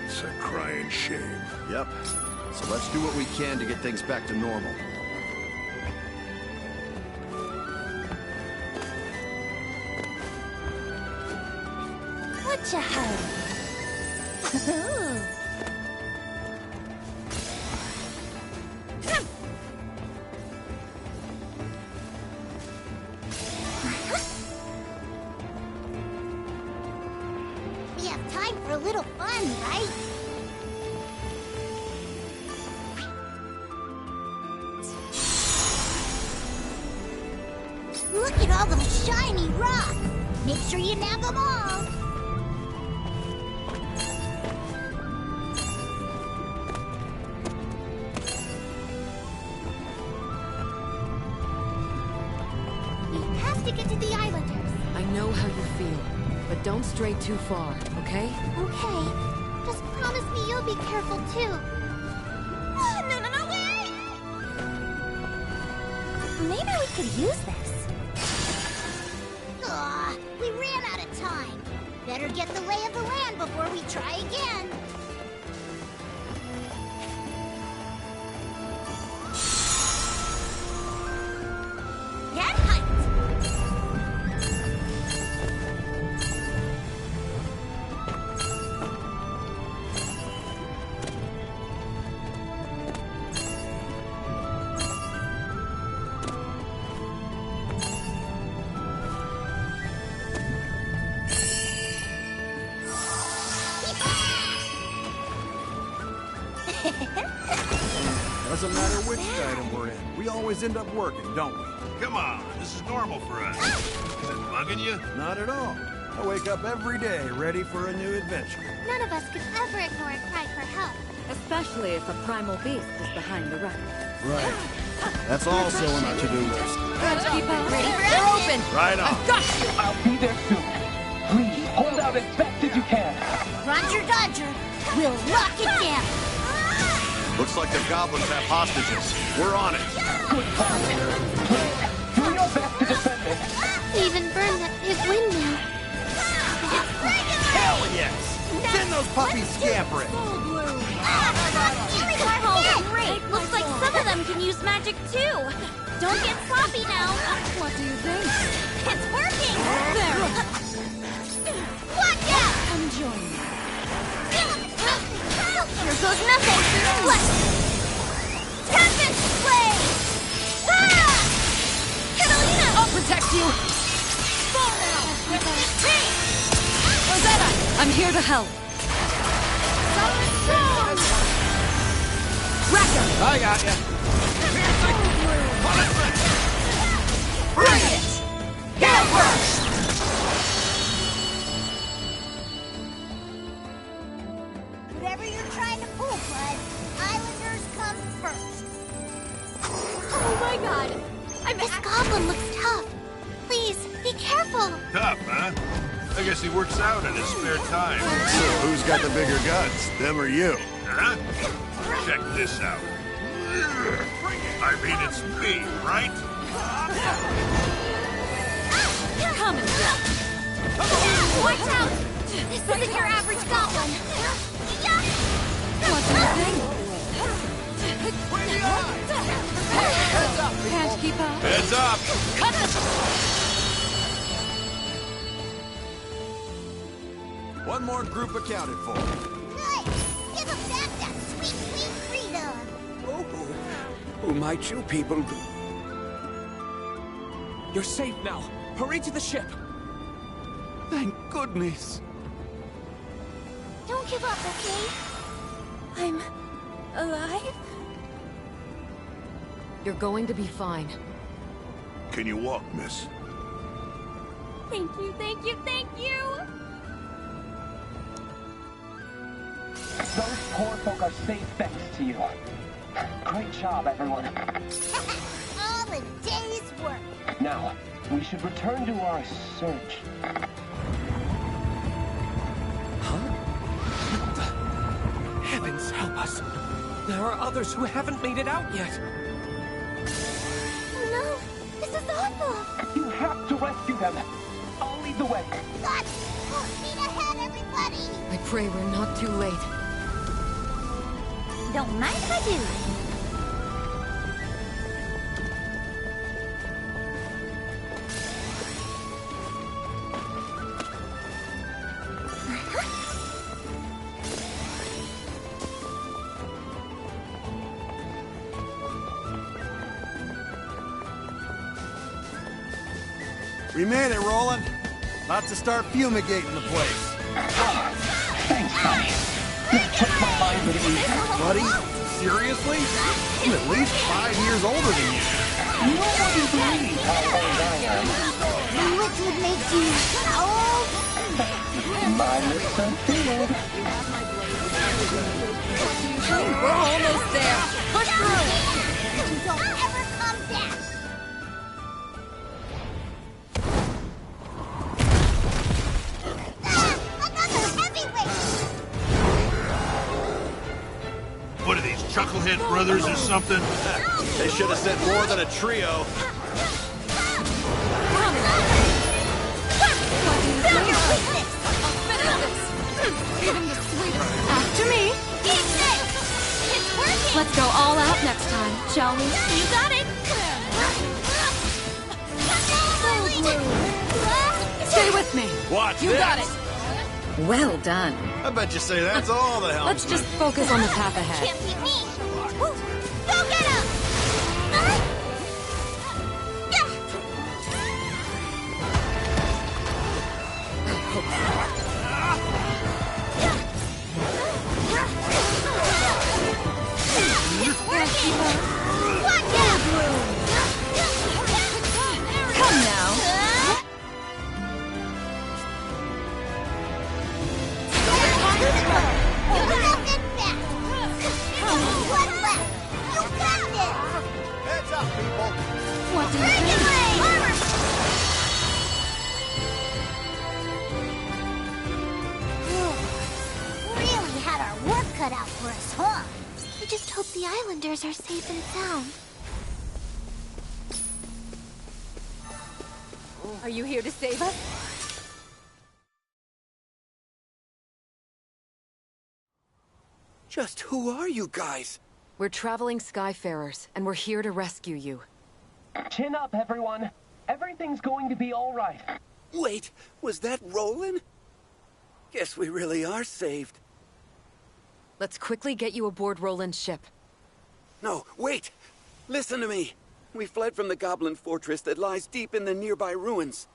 It's a crying shame. Yep. So let's do what we can to get things back to normal. What you have? We have time for a little fun, right? Look at all those shiny rocks! Make sure you nab them all! We have to get to the Islanders. I know how you feel, but don't stray too far, okay? Okay. Just promise me you'll be careful too. No, wait! Maybe we could use this. We ran out of time. Better get the lay of the land before we try again. Get hyped! Doesn't matter which item we're in. We always end up working, don't we? Come on, this is normal for us. Is it bugging you? Not at all. I wake up every day ready for a new adventure. None of us could ever ignore a cry for help. Especially if a primal beast is behind the wreck. Right. That's also on our to-do list. Good, keeper. Ready for They're action? open. Right on. Got you. I'll be there soon. Please, hold out as best as you can. Roger Dodger. We'll lock it down. Looks like the goblins have hostages. We're on it. Good plan. Please, do your best to defend it. Even burned that big windmill. Hell yes! Send those puppies scampering! Oh, great! Looks like some of them can use magic too. Don't get sloppy now. What do you think? It's working. There. Watch join me. Here goes nothing. What? Tempest Blade! Ah! Catalina! I'll protect you! Fall now! Rosetta, I'm here to help. Wrecker! I got ya. Bring it! Get work! Whatever you're trying to pull, bud, Islanders come first. Oh my god! This goblin looks tough. Please, be careful. Tough, huh? I guess he works out in his spare time. So who's got the bigger guts, them or you? Huh? Check this out. I mean, it's me, right? Come and go. Watch out! This isn't your average goblin. What's happening? Can't keep up. Heads up! Cut it! One more group accounted for. Nice! Give him back that sweet, sweet freedom! Who might you people be? You're safe now. Hurry to the ship. Thank goodness. Don't give up, okay? I'm alive? You're going to be fine. Can you walk, miss? Thank you, thank you, thank you! Those poor folk are safe thanks to you. Great job, everyone. All a day's work. Now, we should return to our search. Heavens help us. There are others who haven't made it out yet. Oh no, this is awful. You have to rescue them. I'll lead the way. God, full speed ahead, everybody! I pray we're not too late. Don't mind if I do. We made it, Roland. About to start fumigating the place. Thanks, buddy. This took my mind at ease. Buddy? Seriously? I'm at least 5 years older than you. You wouldn't believe how old I am. Which would make you old? My lips are sealed. We're almost there. Push through. Don't ever come back. Another heavyweight. What are these, Chucklehead Brothers or something? They should have sent more than a trio. Feel your weakness. After me. Eat this. It's working. Let's go all out next time, shall we? You got it. Stay with me. Watch You this. got it. Well done. I bet you say that's all the hell. Let's just focus on the path ahead. Can't beat me. Woo. Go get him. It's working. Watch out. Come now. Heads up, people. What do you think? Really had our work cut out for us, huh? We just hope the Islanders are safe and sound. Are you here to save us? Just who are you guys? We're traveling Skyfarers, and we're here to rescue you. Chin up, everyone. Everything's going to be all right. Wait, was that Roland? Guess we really are saved. Let's quickly get you aboard Roland's ship. No, wait! Listen to me! We fled from the Goblin Fortress that lies deep in the nearby ruins.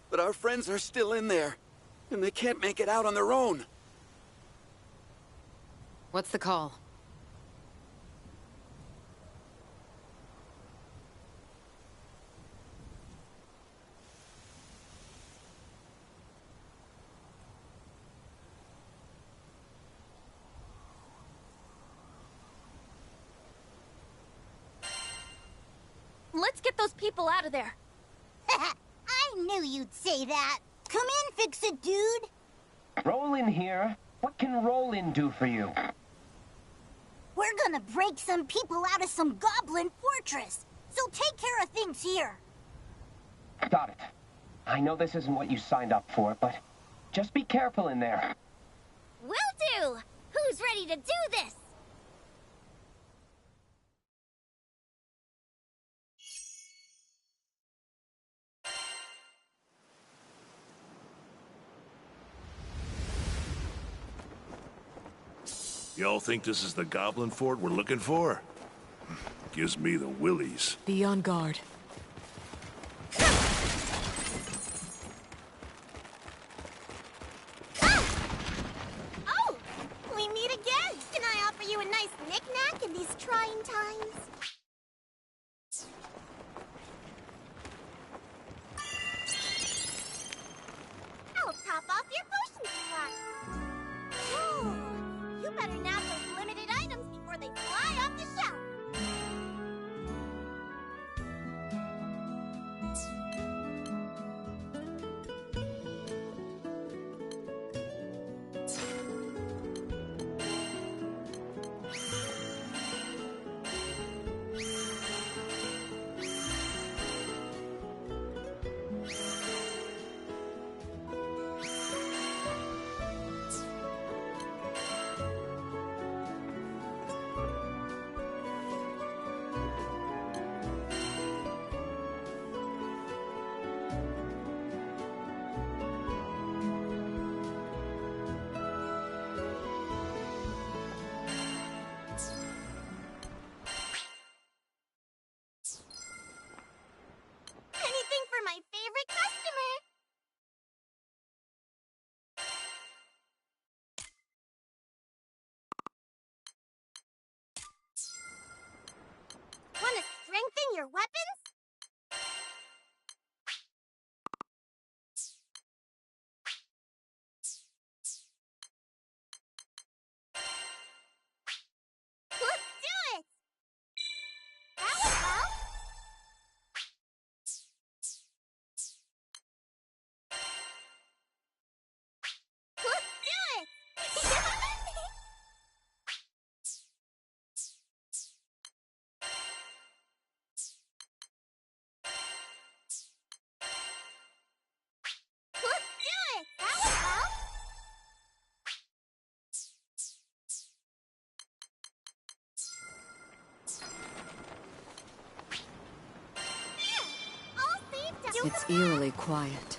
But our friends are still in there, and they can't make it out on their own. What's the call? Let's get those people out of there. I knew you'd say that. Come in, Fix-It Dude. Roland here. What can Roland do for you? We're gonna break some people out of some Goblin Fortress. So take care of things here. Got it. I know this isn't what you signed up for, but just be careful in there. Will do. Who's ready to do this? Y'all think this is the Goblin Fort we're looking for? Gives me the willies. Be on guard. Oh! We meet again! Can I offer you a nice knick-knack in these trying times? I'll top off your potion slot. Ooh, you better nab those limited items before they fly off the shelf. Anything for my favorite customer. Want to strengthen your weapons? Let's do it! That was well. Let's do it! Let's do it! That was well. There! All saved up. It's eerily quiet.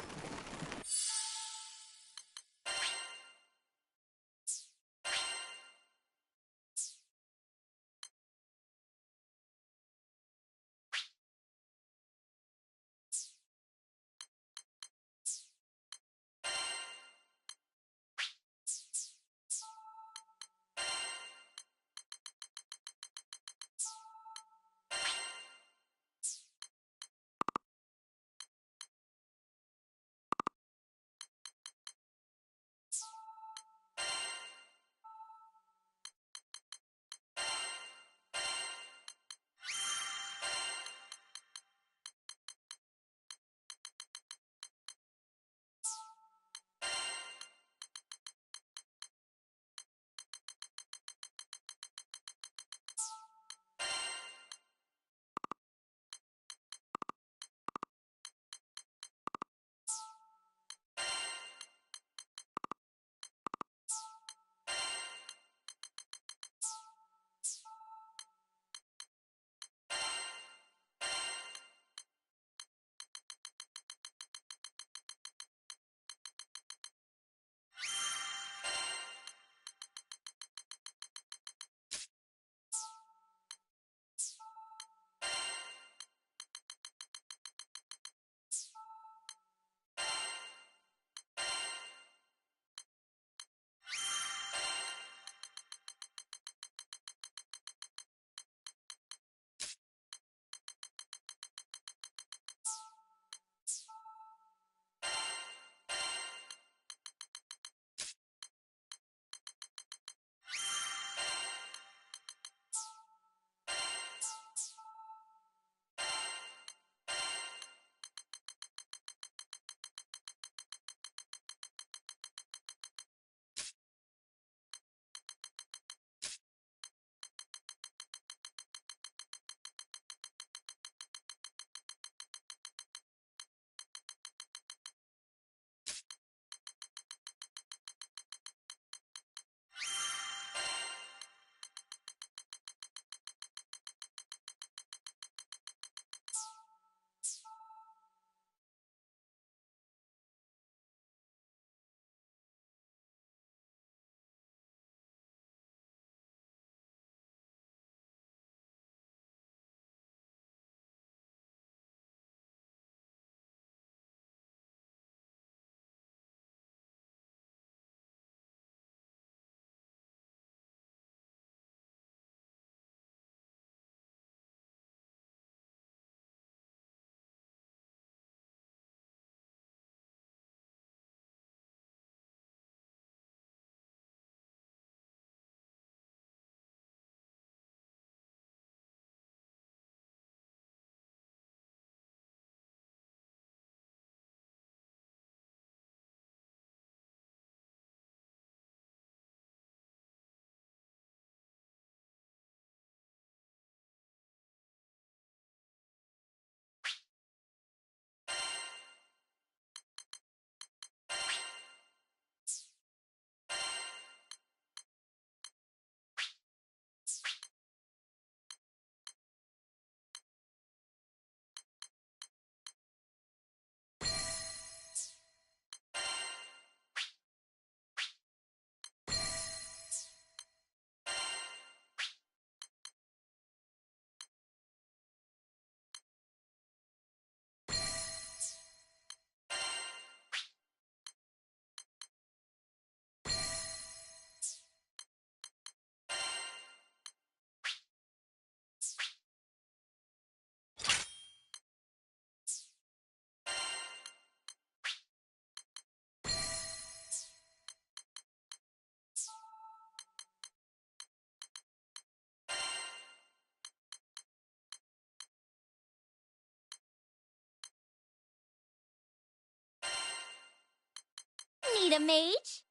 need a mage.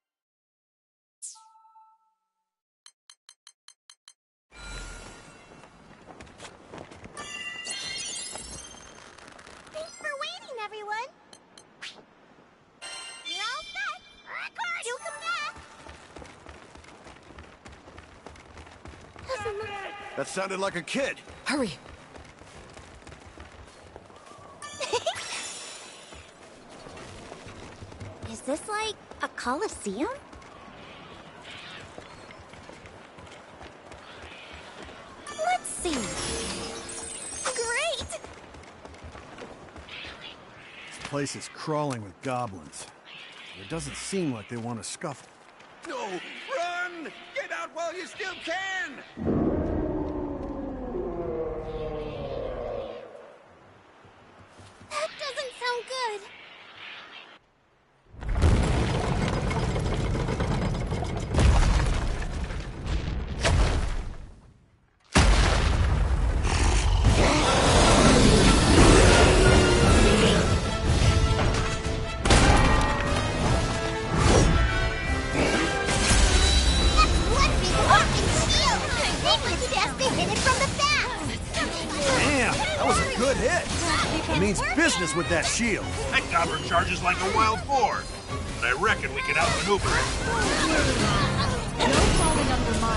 Thanks for waiting, everyone. You're all set. Do come back. That sounded like a kid. Hurry. Is this like a coliseum? Let's see. Great! This place is crawling with goblins. It doesn't seem like they want to scuffle. No! Run! Get out while you still can! That doesn't sound good. Business with that shield. That goblin charges like a wild boar, but I reckon we can outmaneuver it. No falling under my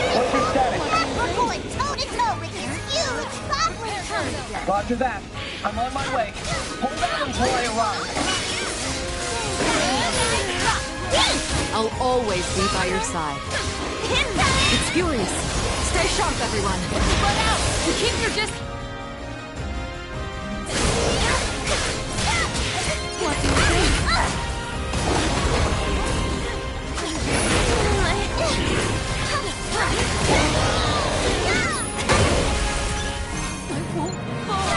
What's your status? We're going toe-to-toe with this huge goblin hunter. Roger that. I'm on my way. Hold on until I arrive. I'll always be by your side. It's furious. Stay sharp, everyone. Spread out and keep your distance. What do you think? I won't fall.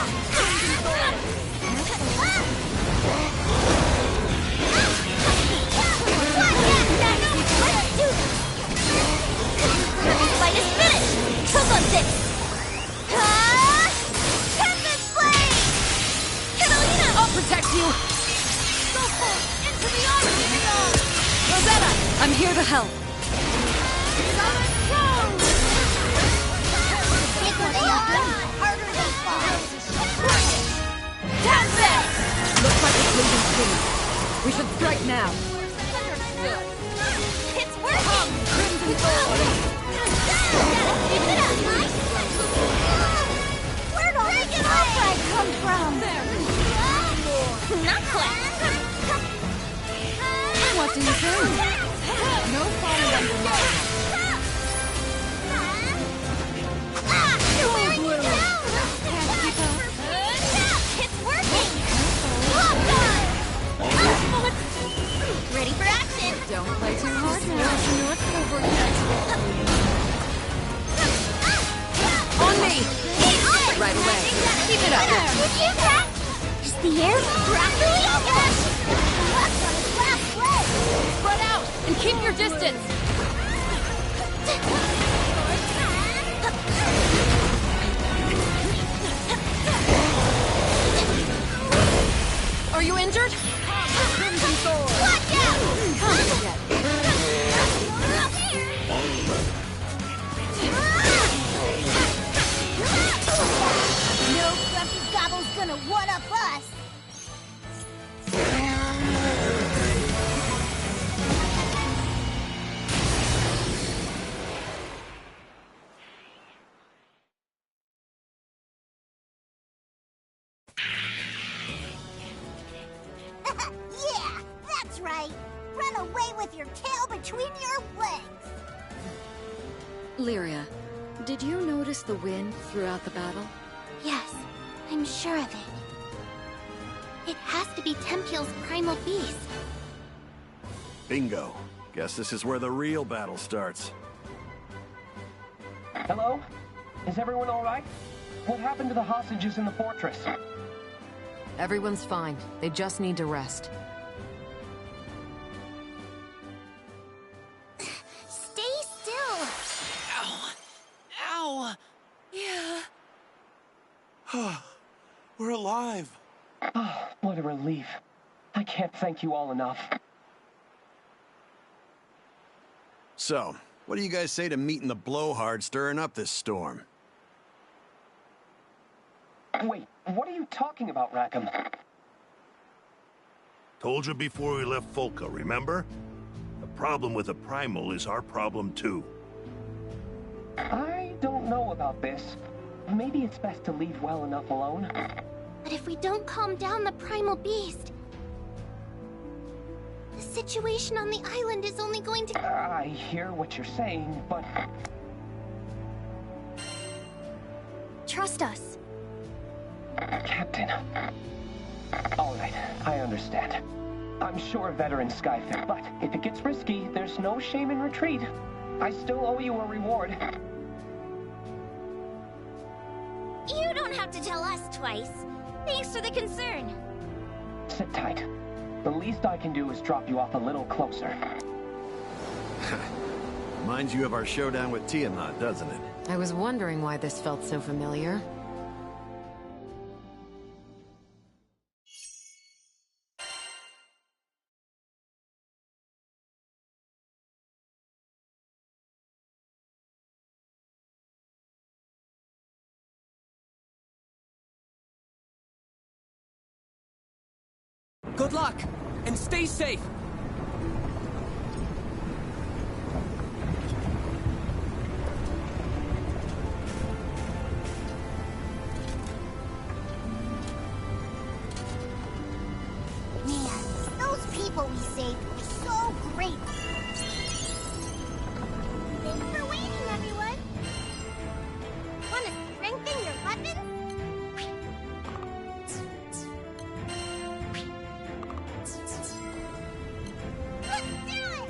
Fight is finished! Cook on this! Tempest Blade! Catalina! I'll protect you. Go full into the army! Rosetta, I'm here to help. Summon Rose! Get where they are! Harder than fall! Tempest! Looks like it's moving soon. We should strike now. It's working! Crimson Thorn. Keep it up, Mike! Where'd all this outside come from? Not quite. What do you think? No falling under my You're wearing me down! It's working! Lock on! Ready for action! Don't play too hard now. Not over yet. On me! Right away. Keep it up. Is the air crackly? Spread out and keep your distance. Are you injured? Crimson Sword. Watch out! Come to get. No grumpy gobble's gonna one-up us! Yeah, that's right! Run away with your tail between your legs! Lyria, did you notice the wind throughout the battle? Yes, I'm sure of it. It has to be Tempeal's primal beast. Bingo. Guess this is where the real battle starts. Hello? Is everyone all right? What happened to the hostages in the fortress? Everyone's fine. They just need to rest. Stay still! Ow! Ow! Yeah. We're alive. What a relief. I can't thank you all enough. So, what do you guys say to meeting the blowhard stirring up this storm? Wait, what are you talking about, Rackham? Told you before we left Folka, remember? The problem with the Primal is our problem too. I don't know about this. Maybe it's best to leave well enough alone. But if we don't calm down the primal beast, the situation on the island is only going to... I hear what you're saying, but... Trust us. Captain. All right, I understand. I'm sure veteran Skyfair, but if it gets risky, there's no shame in retreat. I still owe you a reward. You don't have to tell us twice. Thanks for the concern. Sit tight. The least I can do is drop you off a little closer. Reminds you of our showdown with Tiamat, doesn't it? I was wondering why this felt so familiar. Good luck, and stay safe! Man, those people we saved were so great. Thanks for waiting, everyone. Want to strengthen your weapons? Let's do it!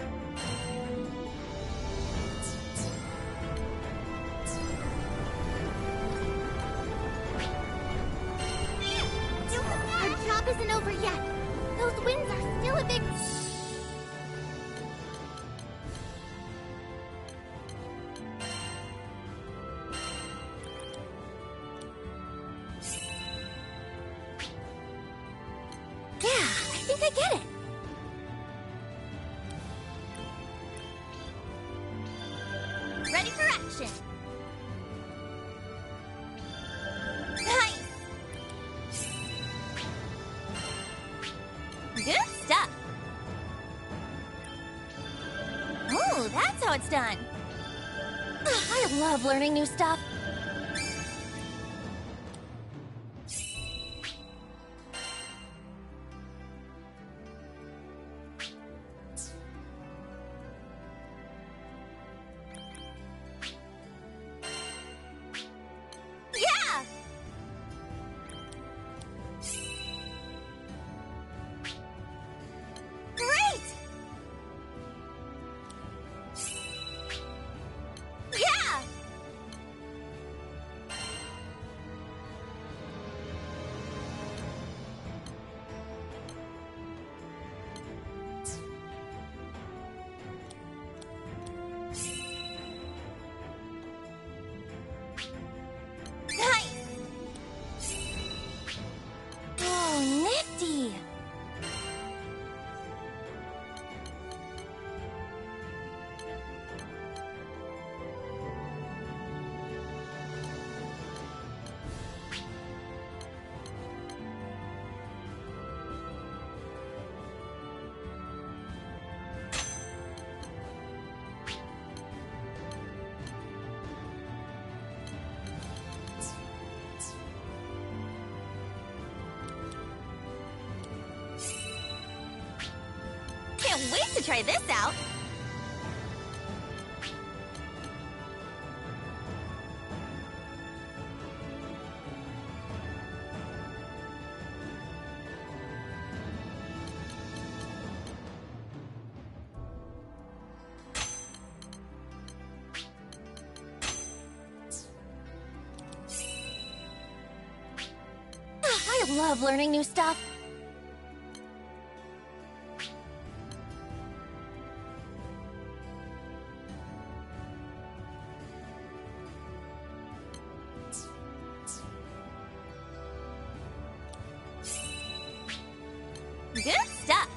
Our job isn't over yet. Those winds are still a big... Yeah, I think I get it. Ready for action. Nice. Good stuff. Oh, that's how it's done. I love learning new stuff. Yeah! Great! Yeah! Nice! Oh, nifty! Can't wait to try this out! I love learning new stuff. Good stuff.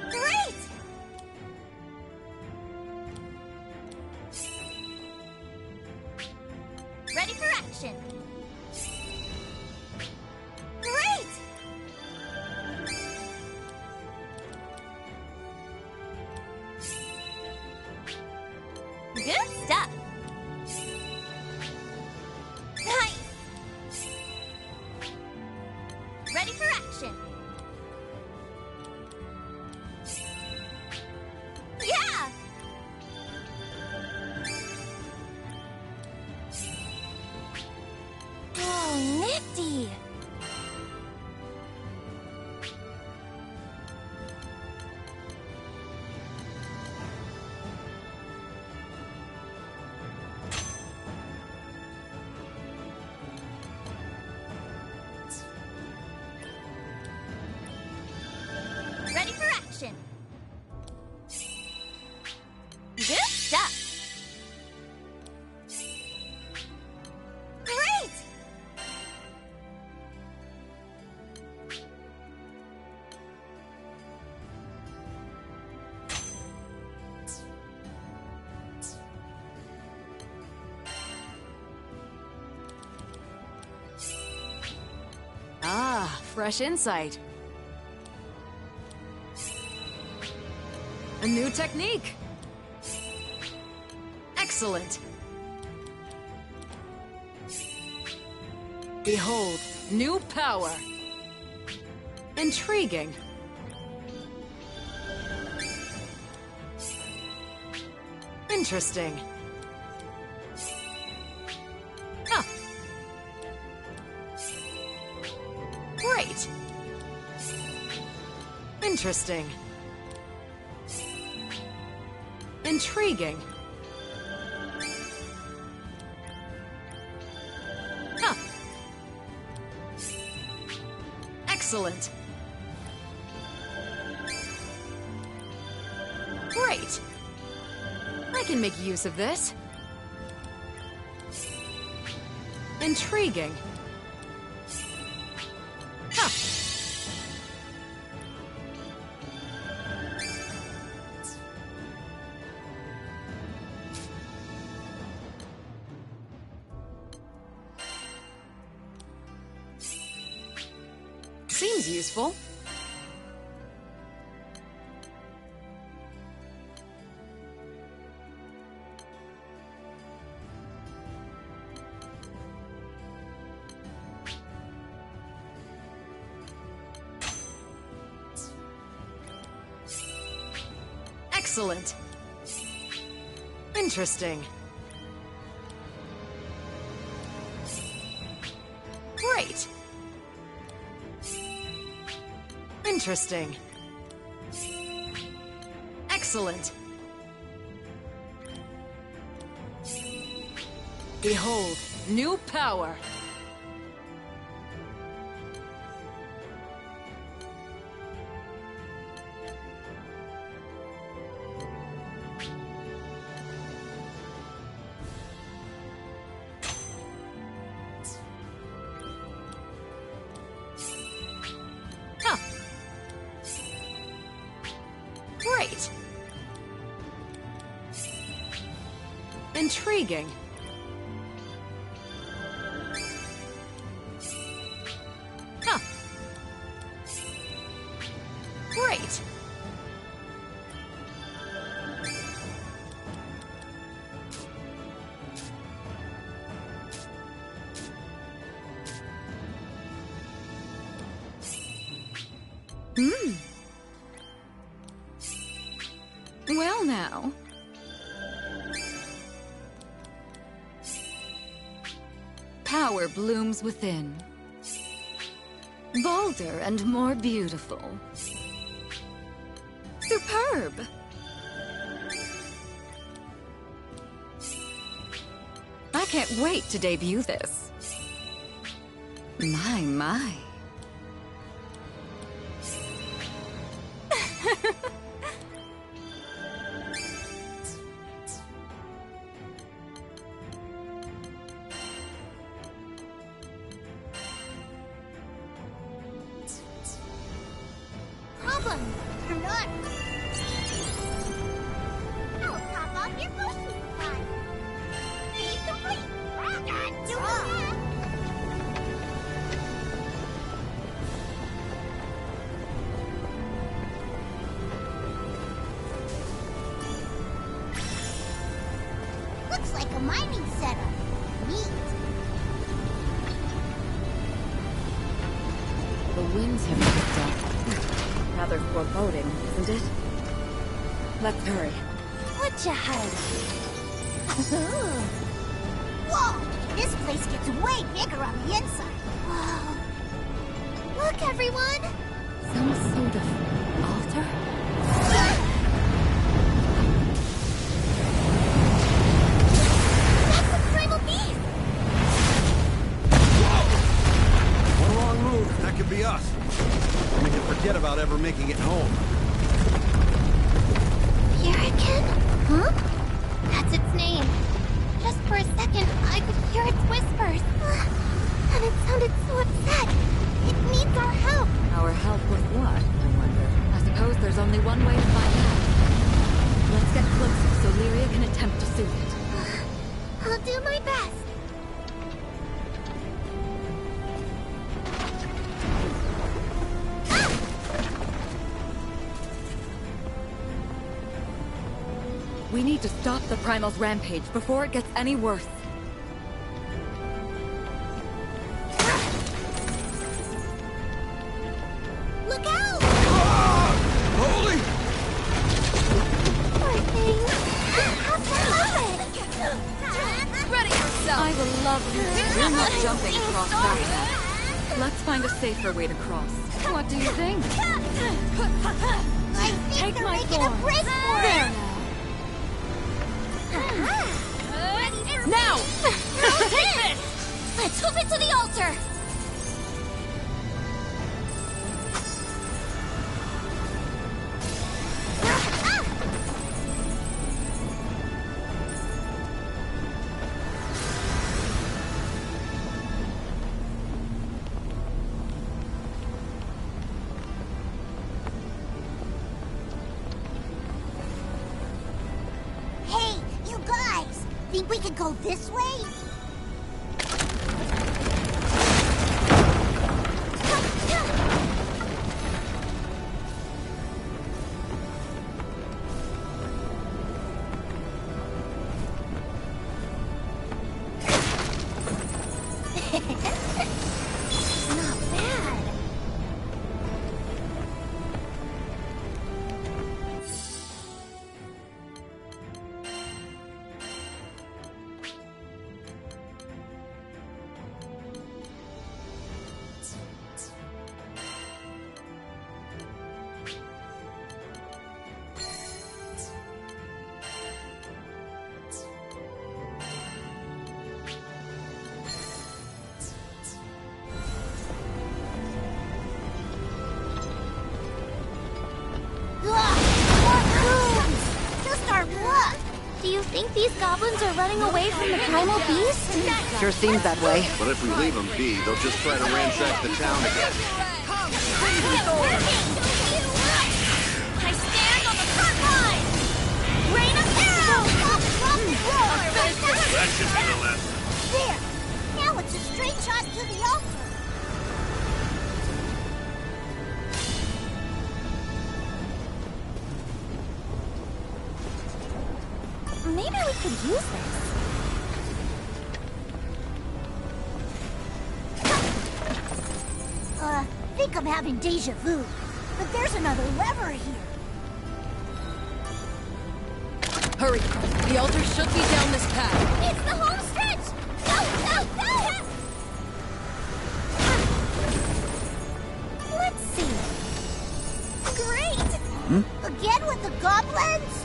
Great! Ready for action. Great! Good stuff. Nice. Ready for action. Yeah! Oh, nifty! Ready for action. Good stuff. Great! Ah, fresh insight. A new technique. Excellent. Behold, new power. Intriguing. Interesting. Huh. Great. Interesting. Intriguing. Huh. Excellent. Great. I can make use of this. Intriguing. Huh. Seems useful. Excellent. Interesting. Great. Interesting. Excellent. Behold, new power. Huh. Great. Intriguing. Huh. Great. Well now. Power blooms within. Bolder and more beautiful. Superb! I can't wait to debut this. My. problem. You're not. I'll top off your potion supply. Be complete. Do that. Looks like a mining setup. Neat. The winds have picked up. Rather foreboding, isn't it? Let's hurry. What'd you hide? Whoa! This place gets way bigger on the inside. Whoa. Look, everyone! Some sort of altar? That's the primal beast! One wrong move, that could be us. We can forget about ever making it home. Hurricane? Huh? That's its name. Just for a second, I could hear its whispers. And it sounded so upset. It needs our help. Our help with what, I wonder? I suppose there's only one way to find out. Let's get closer so Lyria can attempt to soothe it. I'll do my best. We need to stop the Primal's rampage before it gets any worse. Look out! Holy! Poor thing. Have fun. Ready yourself! I will love you. We're not jumping across that path. Let's find a safer way to cross. What do you think? I think Take they're my making thorn. a break for There it. Now! Take this! Let's hoof it to the altar. Hey, you guys! Think we could go this way? Not bad. Just our luck. Do you think these goblins are running away from the primal beast? Sure seems that way. But if we leave them be, they'll just try to ransack the town again. I stand on the front line! Rain of arrows! That should be the last. There! Now it's a straight shot to the altar. Maybe we could use this. Think I'm having deja vu. But there's another lever here. Hurry! The altar should be down this path. It's the home stretch! Go, go, go! Let's see. Great! Again with the goblins?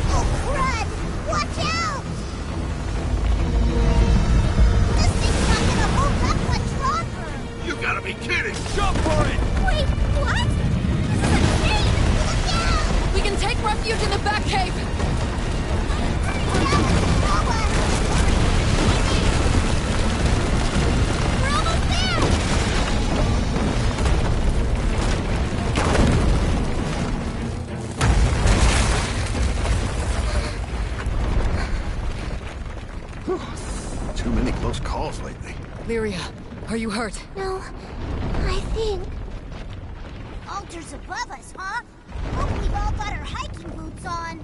Oh, crud! Watch out! This thing's not gonna hold up much longer! You gotta be kidding! Jump for it! Wait, what? This is a chain! Look out! We can take refuge in Lyria, are you hurt? No, I think... Altars above us, huh? Hope we've all got our hiking boots on.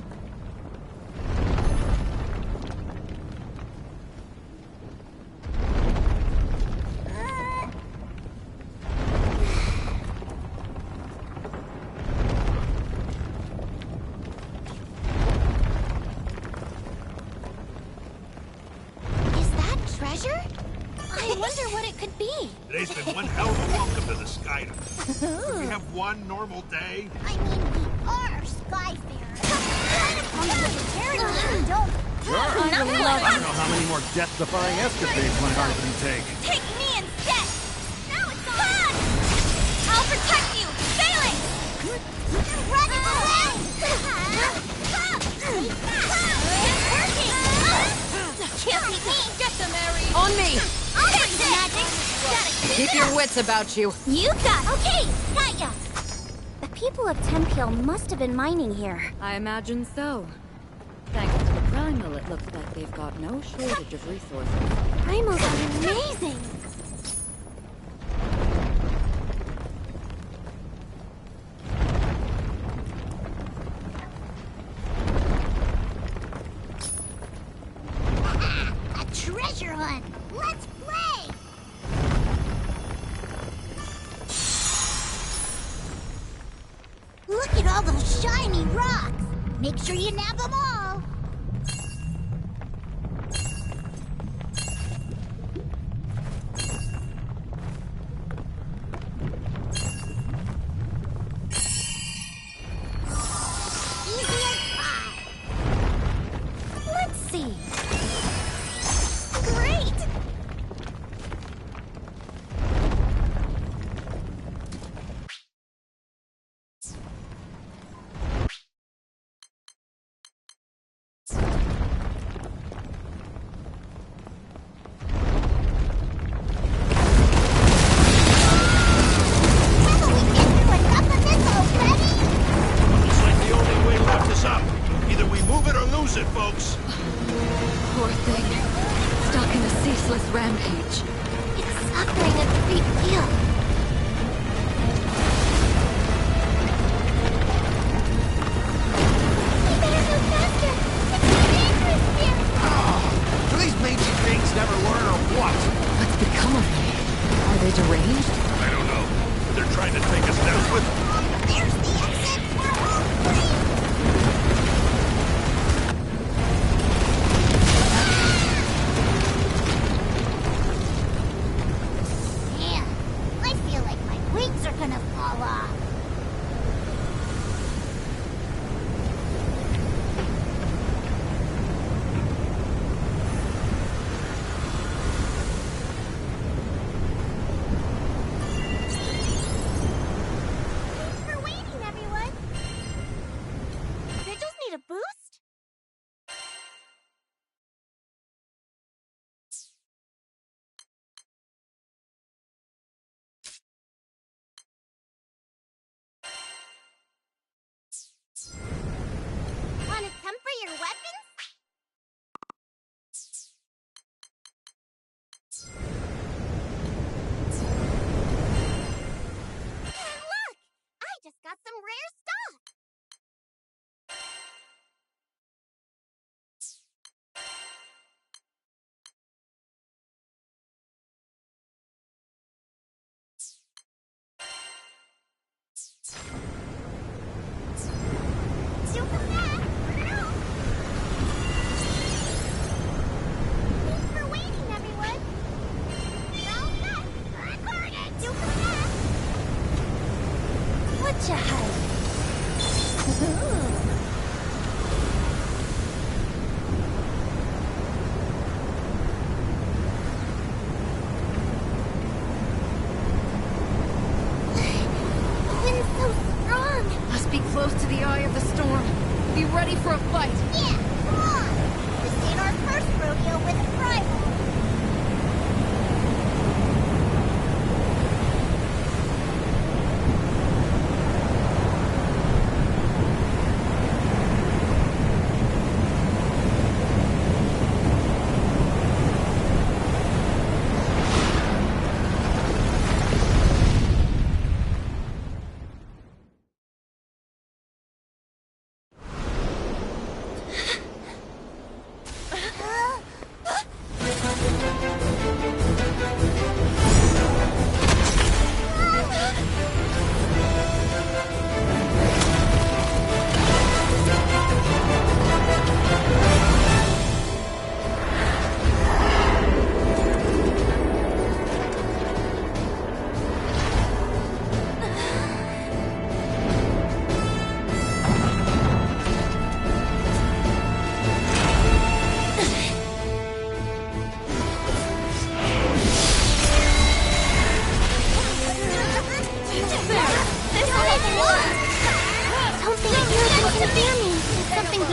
Is that treasure? I wonder what it could be. Today's been one hell of a welcome to the Skyrim. Could we have one normal day? I mean, we are Skyfarers. Kind of from the vegetarian, don't Sure. I don't know how many more death-defying escapades my heart can take. Take me instead! Now it's on! I'll protect you! Sailing! Ready to land! It's working! Can't beat me! Get them, Ares! On me! I'll bring the magic! Keep your wits about you. You got it! Okay, got ya! The people of Tempeal must have been mining here. I imagine so. Thanks to the Primal, it looks like they've got no shortage of resources. Primals are amazing! A treasure hunt! Let's play! Look at all those shiny rocks! Make sure you nab them all! Easy as pie! Let's see. Great! Haven't we been through enough of this already? Looks like the only way left is up. Either we move it or lose it, folks. Poor thing. Stuck in a ceaseless rampage. It's suffering a great deal. We better go faster. It's too dangerous here. Do these mangy things never learn or what? What's become of me? Are they deranged? I don't know. They're trying to take us down with... There's the exit! We're all free! Man, I feel like my wings are gonna fall off. Thanks for waiting, everyone. Vigils need a boost? Want to temper your weapons? And look! I just got some rare stuff! Super fast! Thanks for waiting, everyone! Well done! Recorded! Super fast! What you hide? The wind's so strong! Must be close to the eye of the storm. Be ready for a fight. Yeah, come on! This ain't our first rodeo with a rival!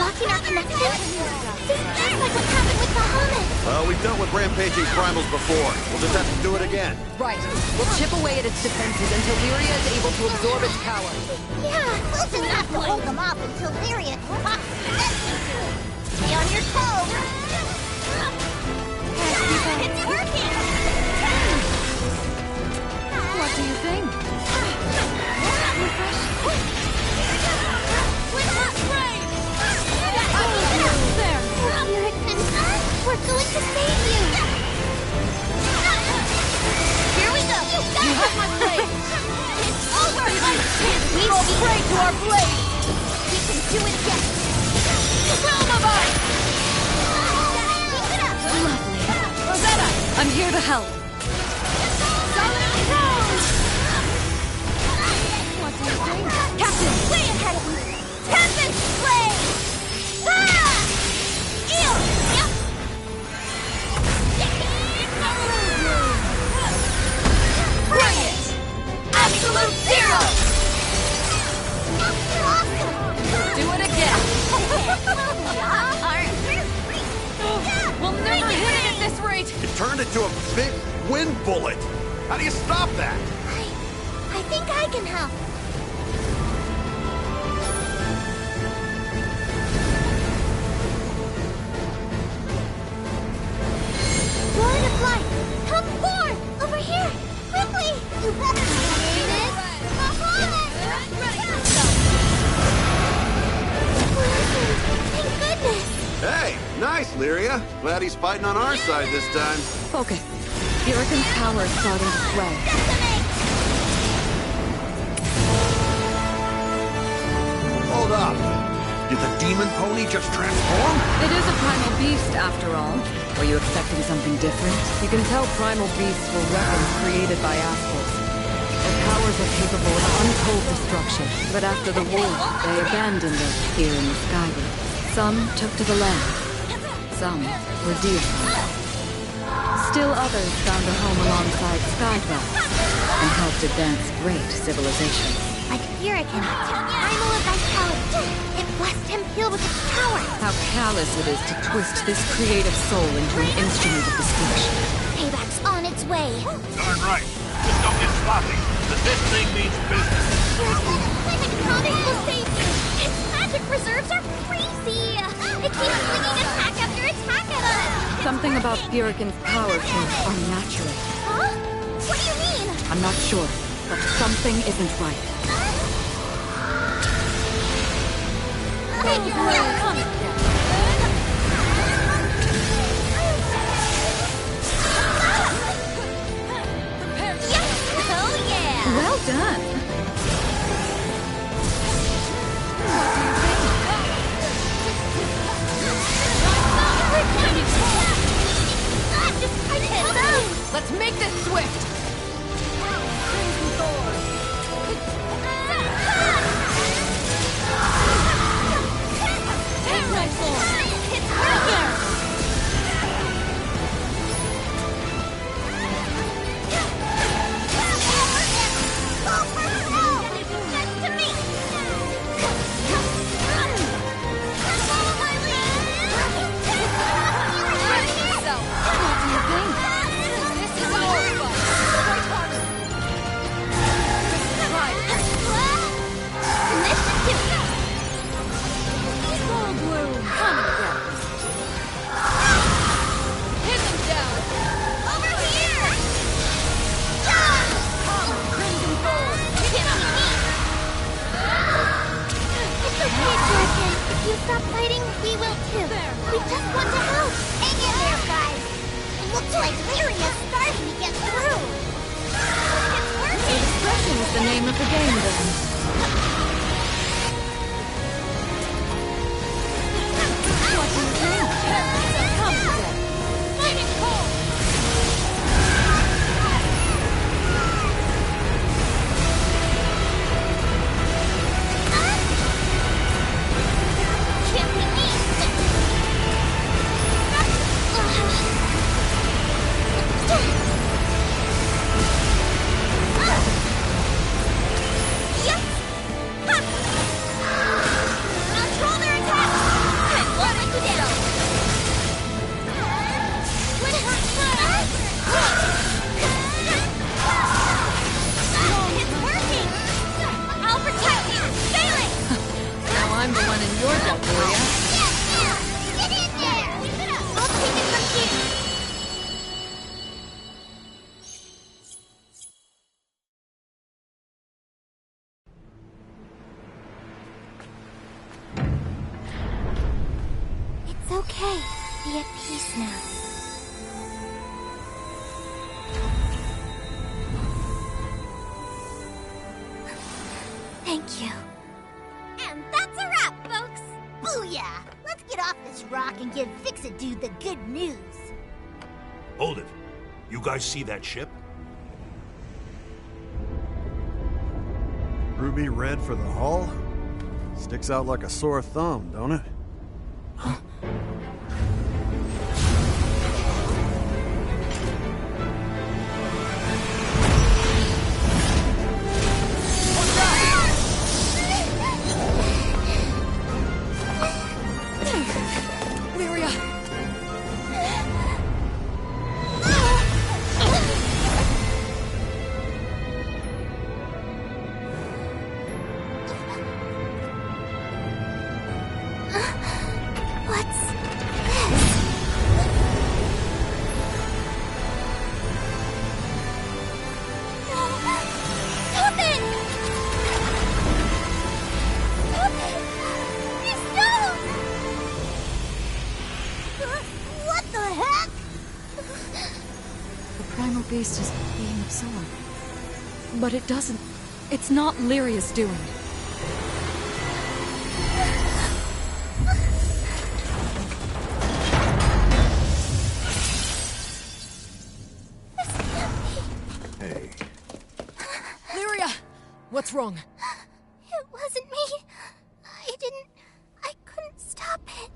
blocking our connection? Seems just like what happened with Bahamut. Well, we've dealt with rampaging primals before. We'll just have to do it again. Right. We'll chip away at its defenses until Lyria is able to absorb its power. Yeah, we'll just have to hold them off until Lyria pops. Stay on your toes. It's working! What do you think? We're going to save you! Here we go! You have my blade! It's over! We will pray to our blade! We can do it again! Realm of Ice! Keep it up! Lovely. Rosetta! I'm here to help. What do you think? Captain, way ahead of me! Tempest Blade! Ah! Ew! Yep! Bring it! Absolute Zero! Do it again! We'll never hit it at this rate! It turned into a big wind bullet. How do you stop that? I think I can help. Lord of Light, come forth! Over here! Quickly! You better save it! Thank goodness! Hey, nice, Lyria. Glad he's fighting on our side this time. Focus. Hurricane's power is starting to sway. Hold up. Did the demon pony just transform? It is a primal beast, after all. Were you expecting something different? You can tell primal beasts were weapons created by Astrals. Their powers are capable of untold destruction. But after the war, they abandoned it here in the Skywood. Some took to the land. Some were deified. Still others found a home alongside Skydwell and helped advance great civilizations. Like Hurricane, primal of vitality. It blessed him heal with its power. How callous it is to twist this creative soul into an instrument of destruction. Payback's on its way. Darn right. Just don't get sloppy. This thing means business. Hurricane, I promise we'll save you. Its magic reserves are crazy. It keeps flinging attack after attack at us. Something about Hurricane's power feels unnatural. Huh? What do you mean? I'm not sure, but something isn't right. Oh yeah! Well done. Let's make this swift! You stop fighting, we will too. We just want to help. Hang in there, guys. It looks like Lyria's starting to get through. It's working. Discretion is the name of the game, then. What do you think? Come then. Fighting cold. Can't be me. Yes. You're done, Maria. Get in there! Keep it up! I'll take it from here! It's okay. Be at peace now. Thank you. And that's a wrap, folks! Booyah! Let's get off this rock and give Fix-It Dude the good news. Hold it. You guys see that ship? Ruby red for the hull? Sticks out like a sore thumb, don't it? Beast is being absorbed. But it doesn't... It's not Lyria's doing. Hey. Lyria! What's wrong? It wasn't me. I couldn't stop it.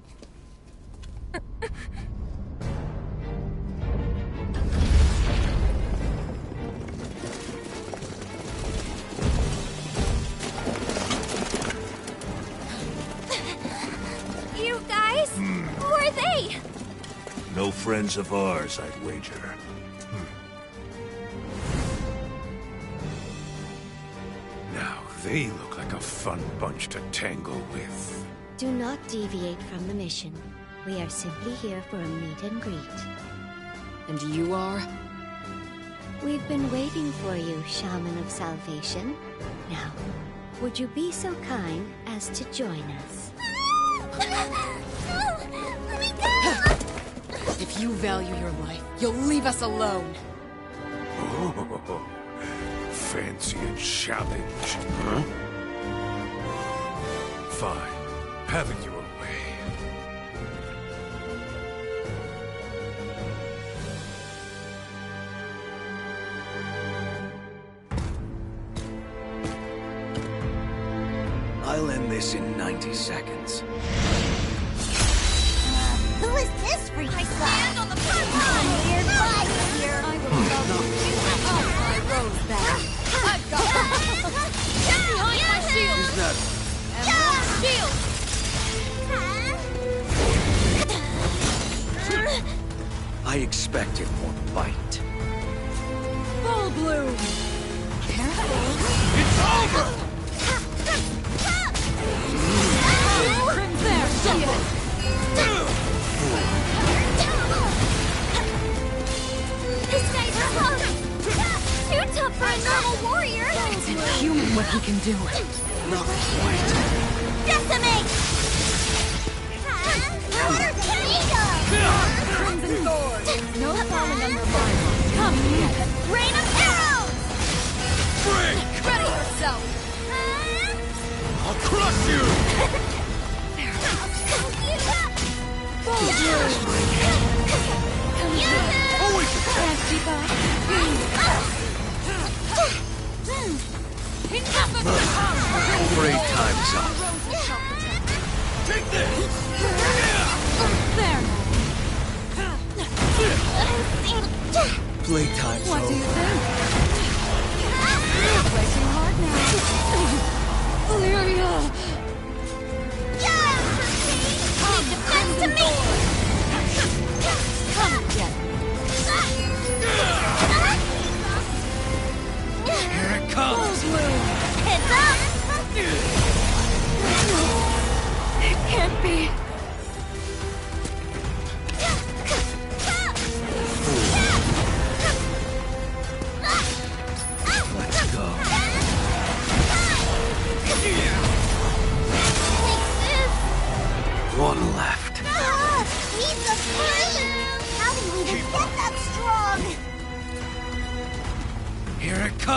No friends of ours, I'd wager. Now, they look like a fun bunch to tangle with. Do not deviate from the mission. We are simply here for a meet and greet. And you are? We've been waiting for you, Shaman of Salvation. Now, would you be so kind as to join us? If you value your life, you'll leave us alone. Oh, fancy a challenge, huh? Fine. Have it your way. I'll end this in 90 seconds. Who is this freak? I stand on the front line! Weird vibes here! I will love my rose back. I've got it! Behind my shield! Who's that? And more shield! I expected more bite. Full bloom! Careful! It's over! There, see it! This guy's tough! Too tough for a normal warrior! It's inhuman what he can do. Not quite. Decimate! Crimson Sword! No falling under my mark. Come here! Rain of arrows! Break! Ready yourself! I'll crush you! Full bloom! Always Can't keep up. Enough of the Great time's up. Take this! There! Playtime's What do you over. think? Working hard now. Lyria! Leave defense to me! Come and get Here it comes. Heads up! It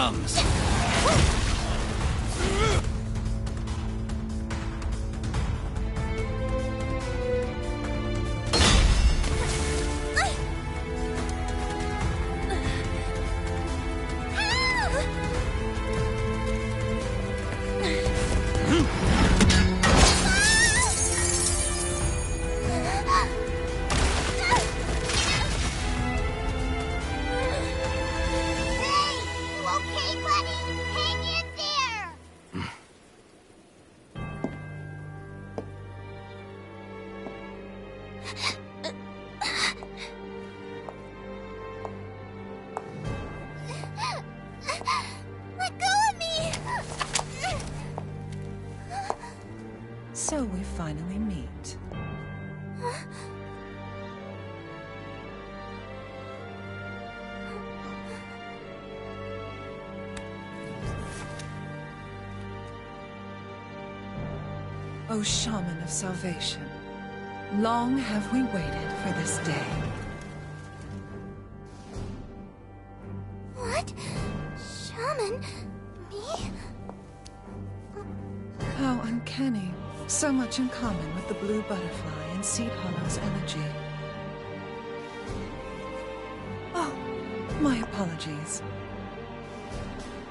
comes. So we finally meet. O Shaman of Salvation, long have we waited for this day. What? Shaman? Me? How uncanny. So much in common with the blue butterfly and Seed Hollow's energy. Oh, my apologies.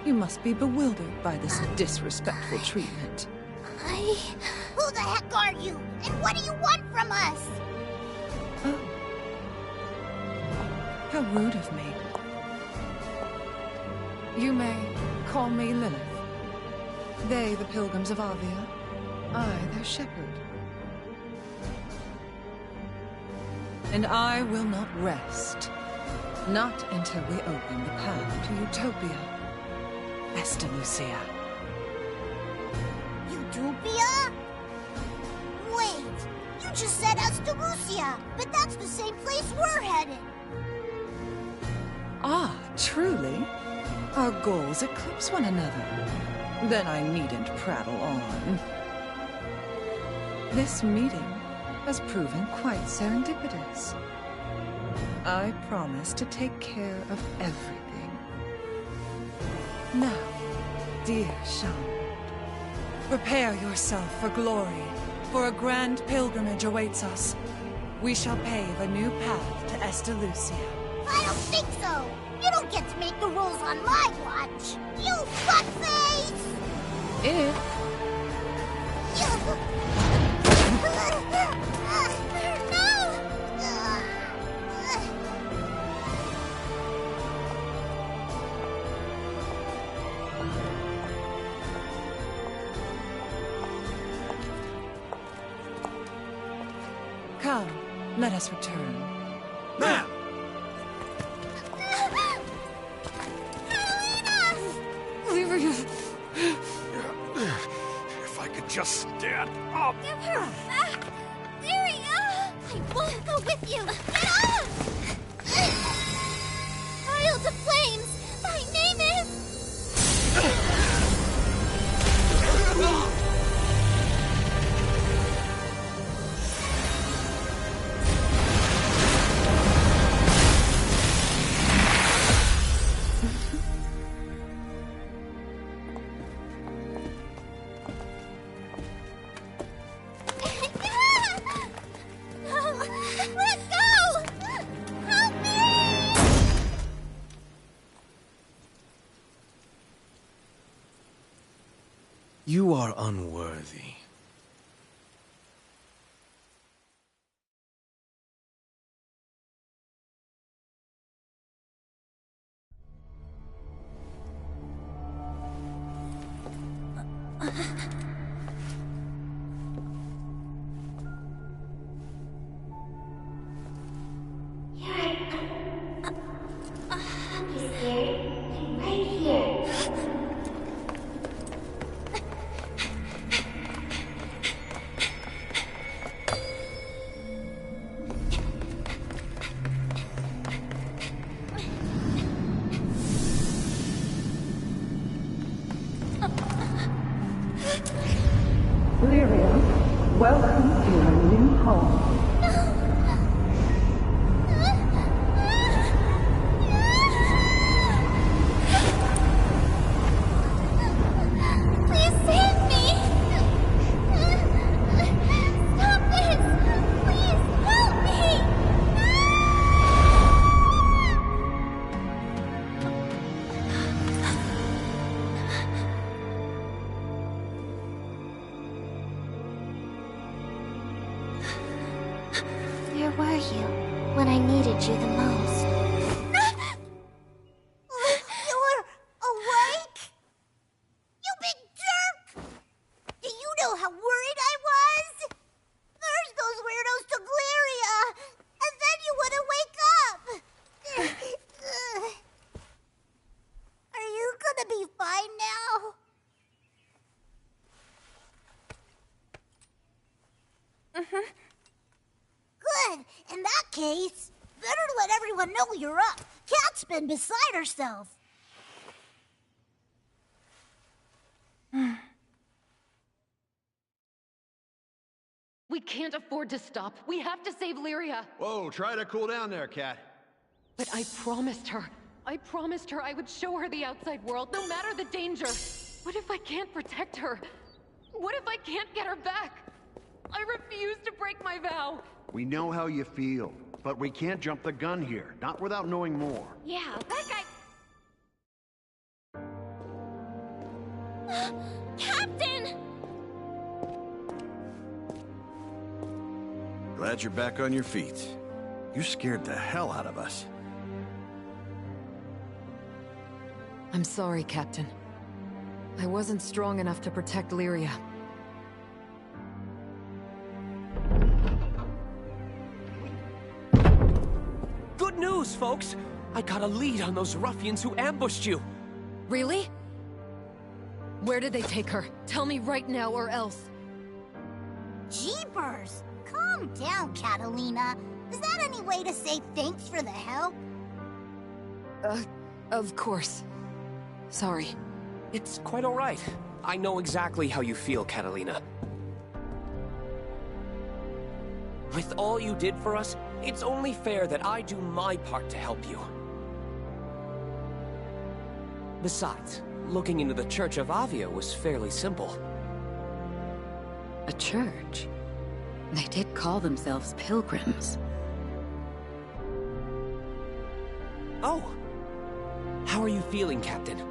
You must be bewildered by this disrespectful treatment. Who the heck are you? And what do you want from us? Oh. How rude of me. You may call me Lilith. They, the Pilgrims of Avia. I, their shepherd. And I will not rest. Not until we open the path to Utopia. Esta Lucia. Utopia? Wait, you just said Estalucia, but that's the same place we're headed. Ah, truly? Our goals eclipse one another. Then I needn't prattle on. This meeting has proven quite serendipitous. I promise to take care of everything. Now, dear Shaman, prepare yourself for glory, for a grand pilgrimage awaits us. We shall pave a new path to Estalucia. I don't think so. You don't get to make the rules on my watch. You buttface! Come, let us return. Ma'am! If I could just stand up. Give her back! Lyria! I won't go with you! Get off! Child of Flames! My name is... You are unworthy. Welcome to your new home. you when I needed you the most. You're awake? You big jerk! Do you know how worried I was? First those weirdos took Lyria, and then you wouldn't wake up! Are you gonna be fine now? Mm-hmm. Good. In that case, better let everyone know you're up. Kat's been beside herself. We can't afford to stop. We have to save Lyria. Whoa, try to cool down there, Kat. But I promised her I would show her the outside world, no matter the danger. What if I can't protect her? What if I can't get her back? I refuse to break my vow. We know how you feel, but we can't jump the gun here, not without knowing more. Yeah, that guy... Captain! Glad you're back on your feet. You scared the hell out of us. I'm sorry, Captain. I wasn't strong enough to protect Lyria. Good news, folks! I got a lead on those ruffians who ambushed you. Really? Where did they take her? Tell me right now or else. Jeepers! Calm down, Catalina. Is that any way to say thanks for the help? Of course. Sorry. It's quite all right. I know exactly how you feel, Catalina. With all you did for us, it's only fair that I do my part to help you. Besides, looking into the Church of Avia was fairly simple. A church? They did call themselves pilgrims. Oh! How are you feeling, Captain?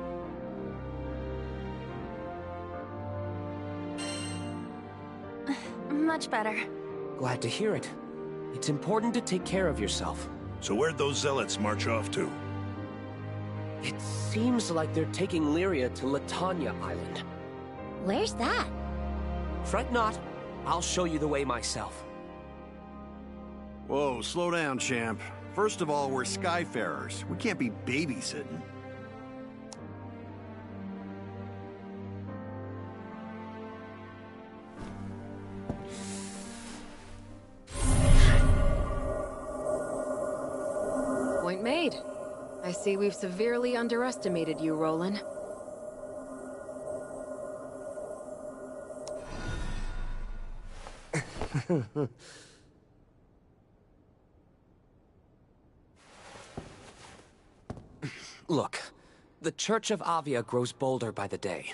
Much better. Glad to hear it. It's important to take care of yourself. So where'd those zealots march off to? It seems like they're taking Lyria to Latanya Island. Where's that? Fret not. I'll show you the way myself. Whoa, slow down, champ. First of all, we're Skyfarers. We can't be babysitting. Point made. I see we've severely underestimated you, Roland. Look, the Church of Avia grows bolder by the day.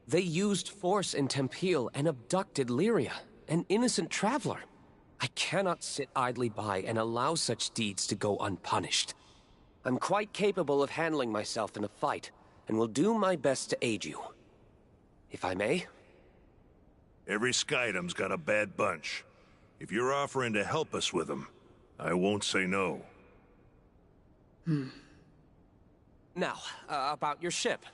They used force in Tempeal and abducted Lyria, an innocent traveler. I cannot sit idly by and allow such deeds to go unpunished. I'm quite capable of handling myself in a fight, and will do my best to aid you. If I may? Every Skydom's got a bad bunch. If you're offering to help us with them, I won't say no. Now, about your ship.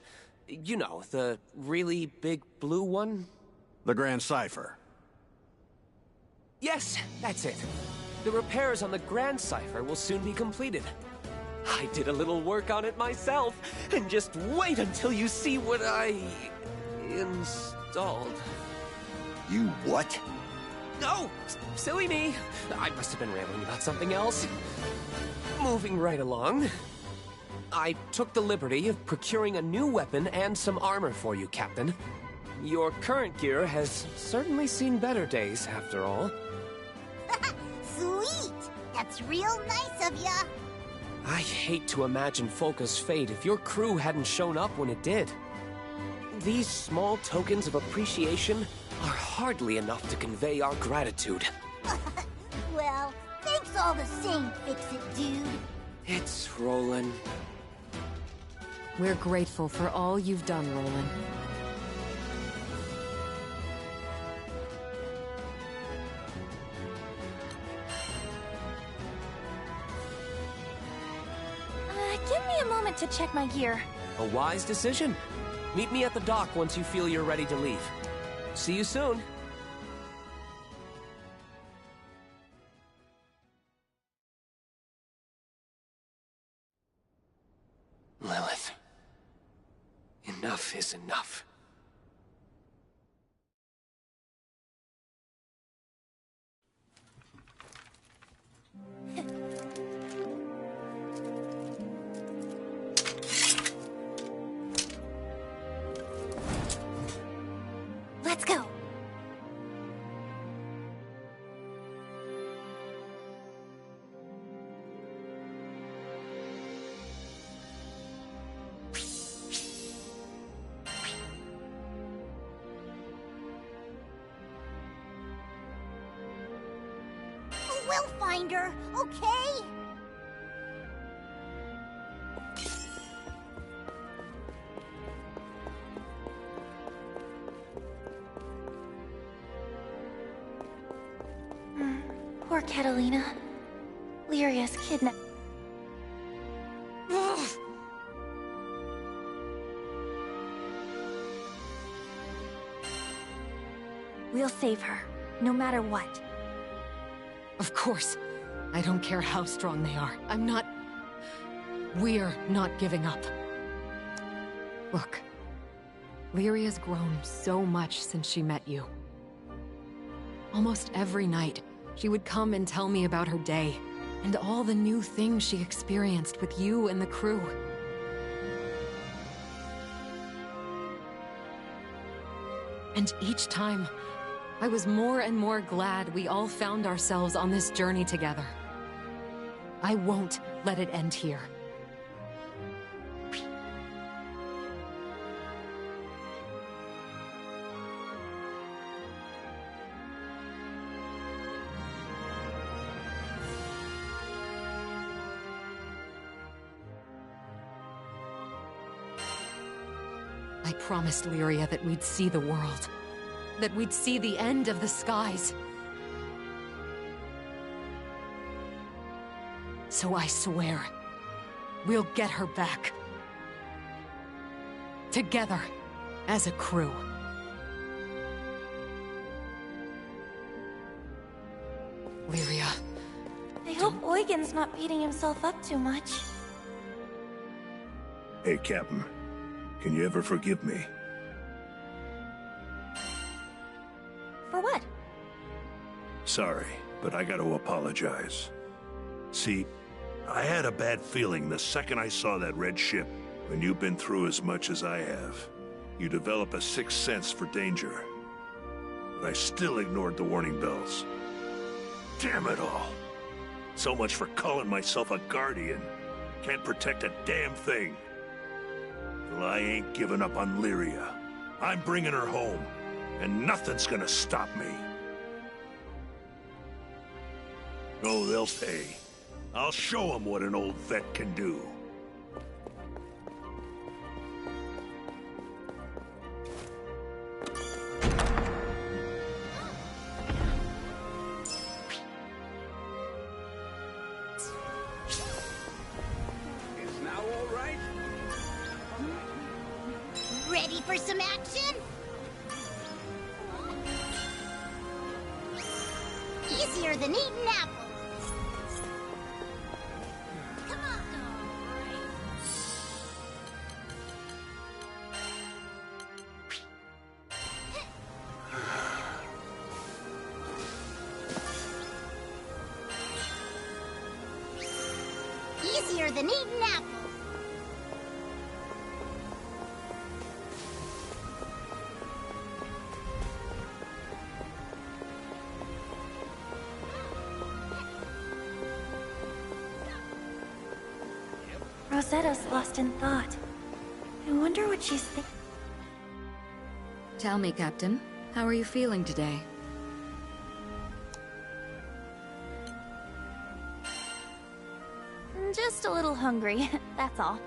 You know, the really big blue one? The Grand Cipher. Yes, that's it. The repairs on the Grand Cipher will soon be completed. I did a little work on it myself, and just wait until you see what I... installed. You what? No! Silly me! I must have been rambling about something else. Moving right along. I took the liberty of procuring a new weapon and some armor for you, Captain. Your current gear has certainly seen better days, after all. Sweet! That's real nice of ya. I hate to imagine Folka's fate if your crew hadn't shown up when it did. These small tokens of appreciation are hardly enough to convey our gratitude. Well, thanks all the same, Fix-It Dude. It's Roland. We're grateful for all you've done, Roland. Give me a moment to check my gear. A wise decision. Meet me at the dock once you feel you're ready to leave. See you soon. Lilith. Enough is enough. Let's go. We'll find her, okay? Poor Catalina. Lyria's kidnapped. We'll save her, no matter what. Of course. I don't care how strong they are. We're not giving up. Look. Lyria's grown so much since she met you. Almost every night, she would come and tell me about her day, and all the new things she experienced with you and the crew. And each time, I was more and more glad we all found ourselves on this journey together. I won't let it end here. I promised Lyria that we'd see the world. That we'd see the end of the skies. So I swear, we'll get her back. Together, as a crew. Lyria. I hope Eugen's not beating himself up too much. Hey, Captain. Can you ever forgive me? For what? Sorry, but I gotta apologize. See, I had a bad feeling the second I saw that red ship. When you've been through as much as I have, you develop a sixth sense for danger. But I still ignored the warning bells. Damn it all. So much for calling myself a guardian. Can't protect a damn thing. Well, I ain't giving up on Lyria. I'm bringing her home, and nothing's gonna stop me. Oh, they'll pay. I'll show them what an old vet can do. Is now all right? Ready for some action? Easier than eating apples. Come on. Easier than eating apples. Rosetta's lost in thought. I wonder what she's thinking. Tell me, Captain, how are you feeling today? Just a little hungry, that's all.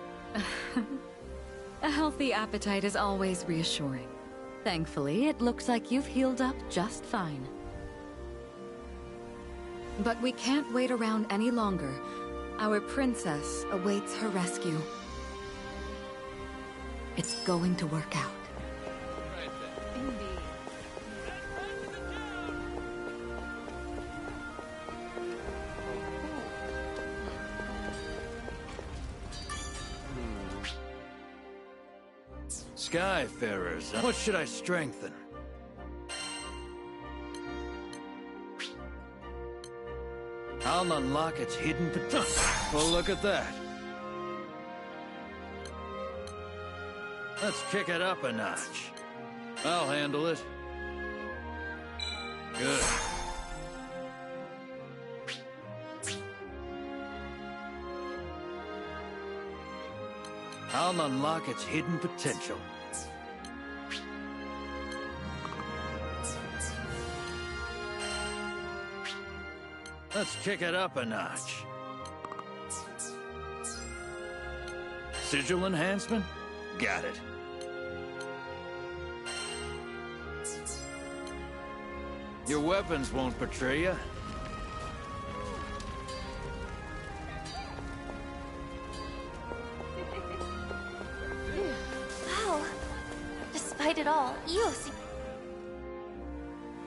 A healthy appetite is always reassuring. Thankfully, it looks like you've healed up just fine. But we can't wait around any longer. Our princess awaits her rescue. It's going to work out. Skyfarers, what should I strengthen? I'll unlock its hidden potential. Well, look at that. Let's kick it up a notch. I'll handle it. Good. I'll unlock its hidden potential. Let's kick it up a notch. Sigil enhancement? Got it. Your weapons won't betray you. Wow. Despite it all, you...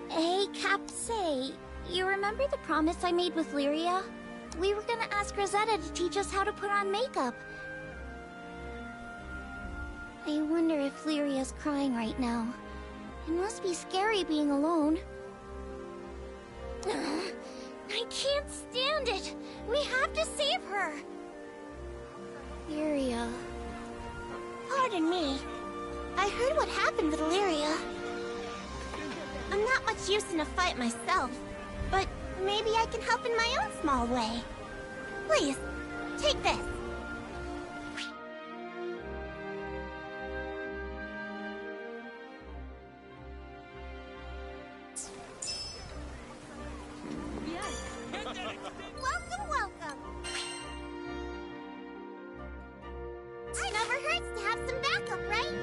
Hey, Cap, say, you remember the promise I made with Lyria? We were gonna ask Rosetta to teach us how to put on makeup. I wonder if Lyria's crying right now. It must be scary being alone. I can't stand it! We have to save her! Lyria... Pardon me. I heard what happened with Lyria. I'm not much use in a fight myself, but maybe I can help in my own small way. Please, take this. Welcome, welcome. It never hurts to have some backup, right?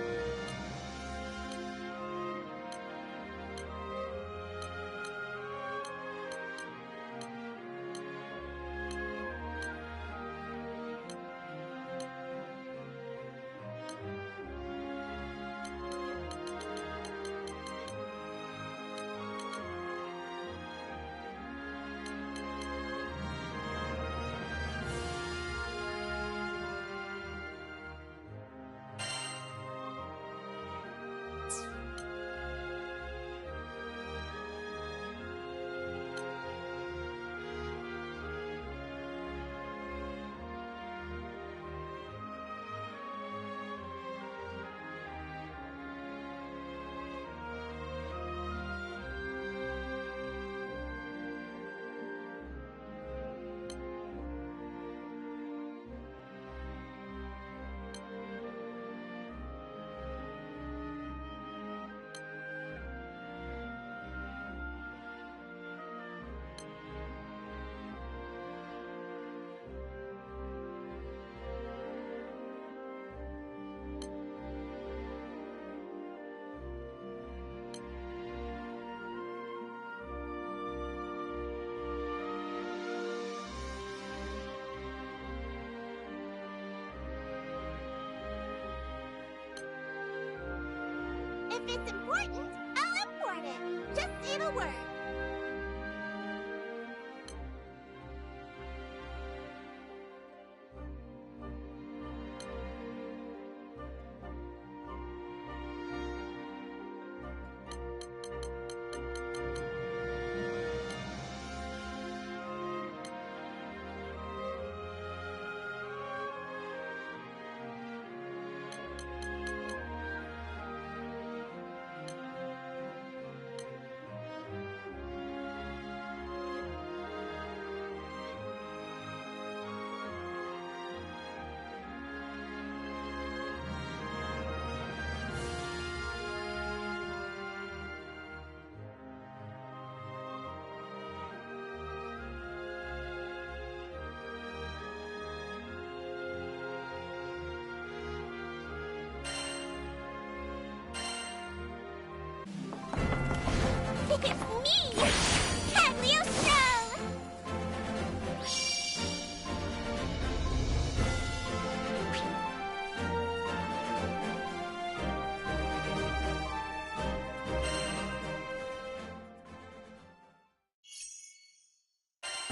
If it's important, I'll import it. Just say the word.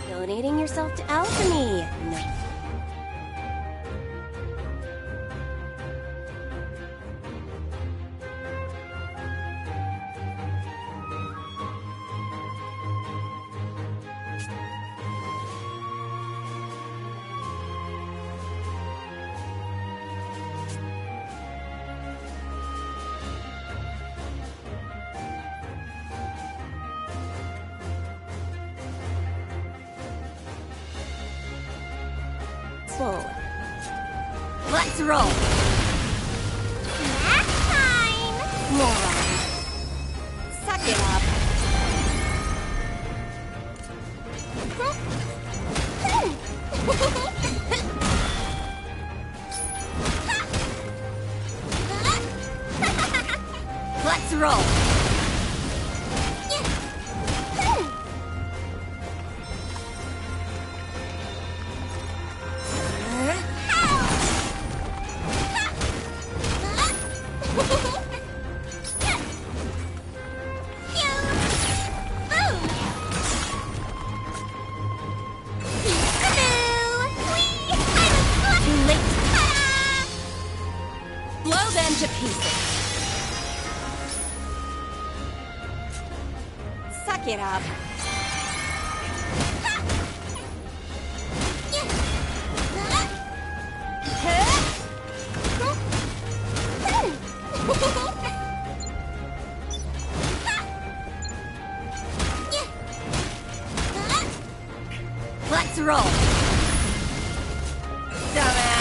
Donating yourself to alchemy. No. Let's roll! Snack time! Moron. Suck it up. Let's roll! Blow them to pieces. Suck it up. Let's roll. Dumbass.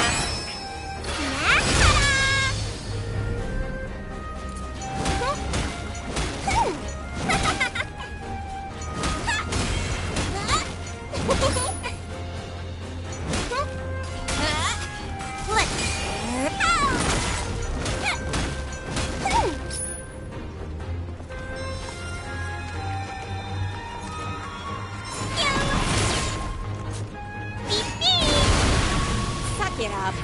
Suck it up.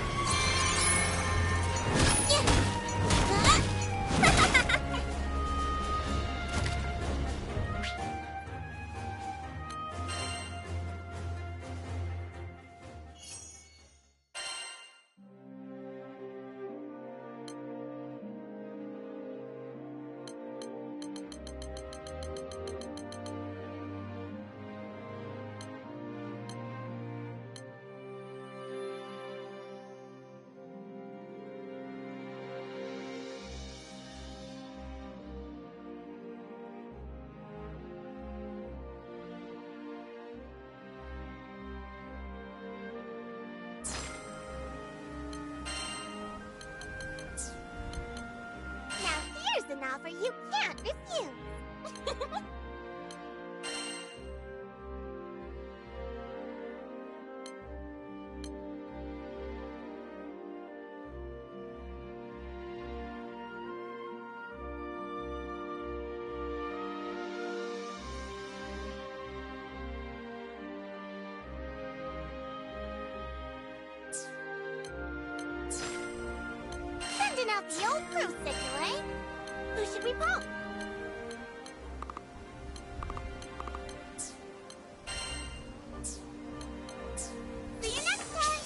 Here's an offer you can't refuse. Sending out the old crew signal, eh? Who should we pull? See you next time!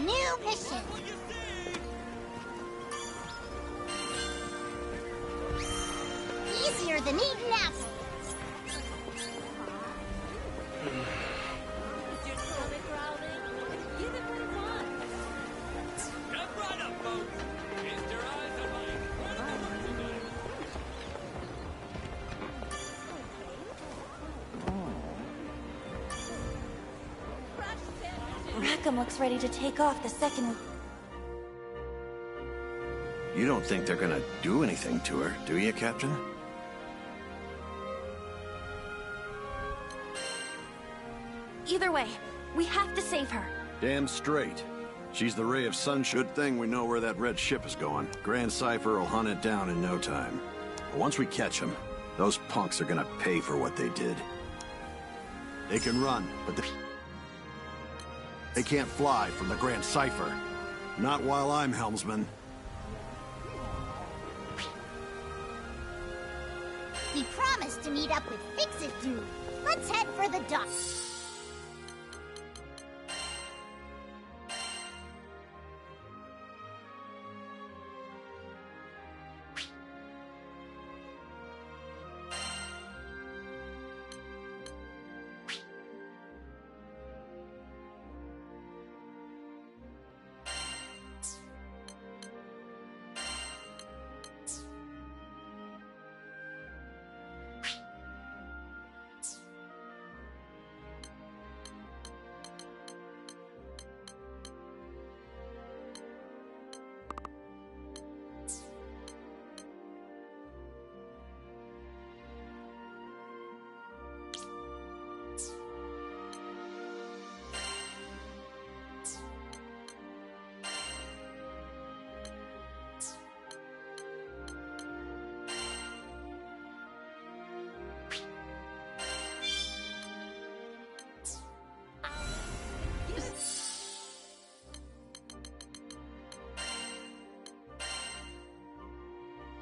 new mission. Easier than eating apples. Rackham looks ready to take off the second we... You don't think they're gonna do anything to her, do you, Captain? Either way, we have to save her. Damn straight. She's the ray of sunshine. Good thing we know where that red ship is going. Grand Cypher will hunt it down in no time. But once we catch them, those punks are gonna pay for what they did. They can run, but they can't fly from the Grand Cypher. Not while I'm helmsman. He promised to meet up with Fix-It Dude. Let's head for the dock.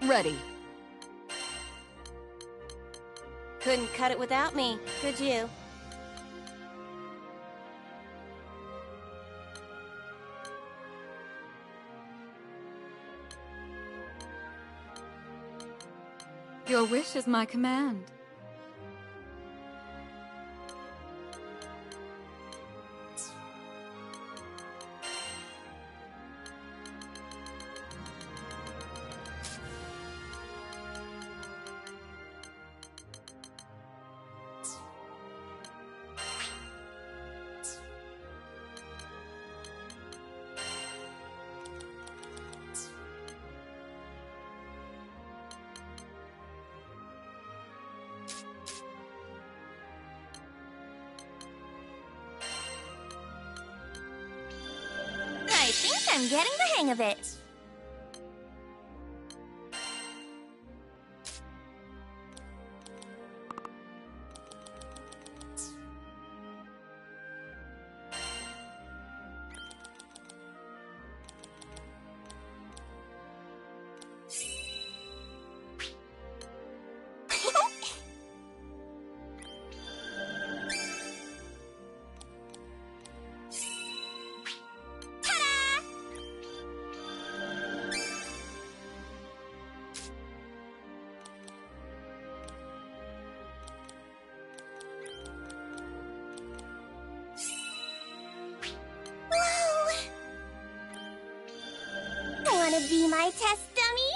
Ready. Couldn't cut it without me, could you? Your wish is my command. I think I'm getting the hang of it. Wanna be my test dummy?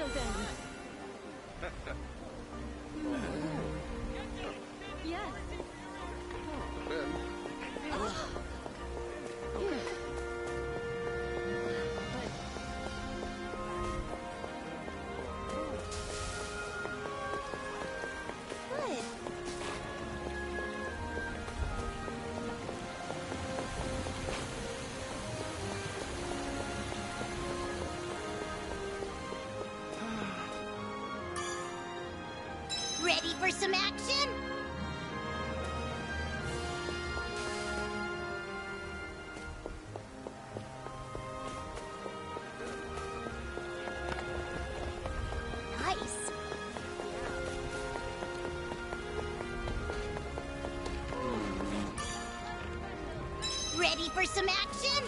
So then... Yes. Ready for some action? Nice. Ready for some action?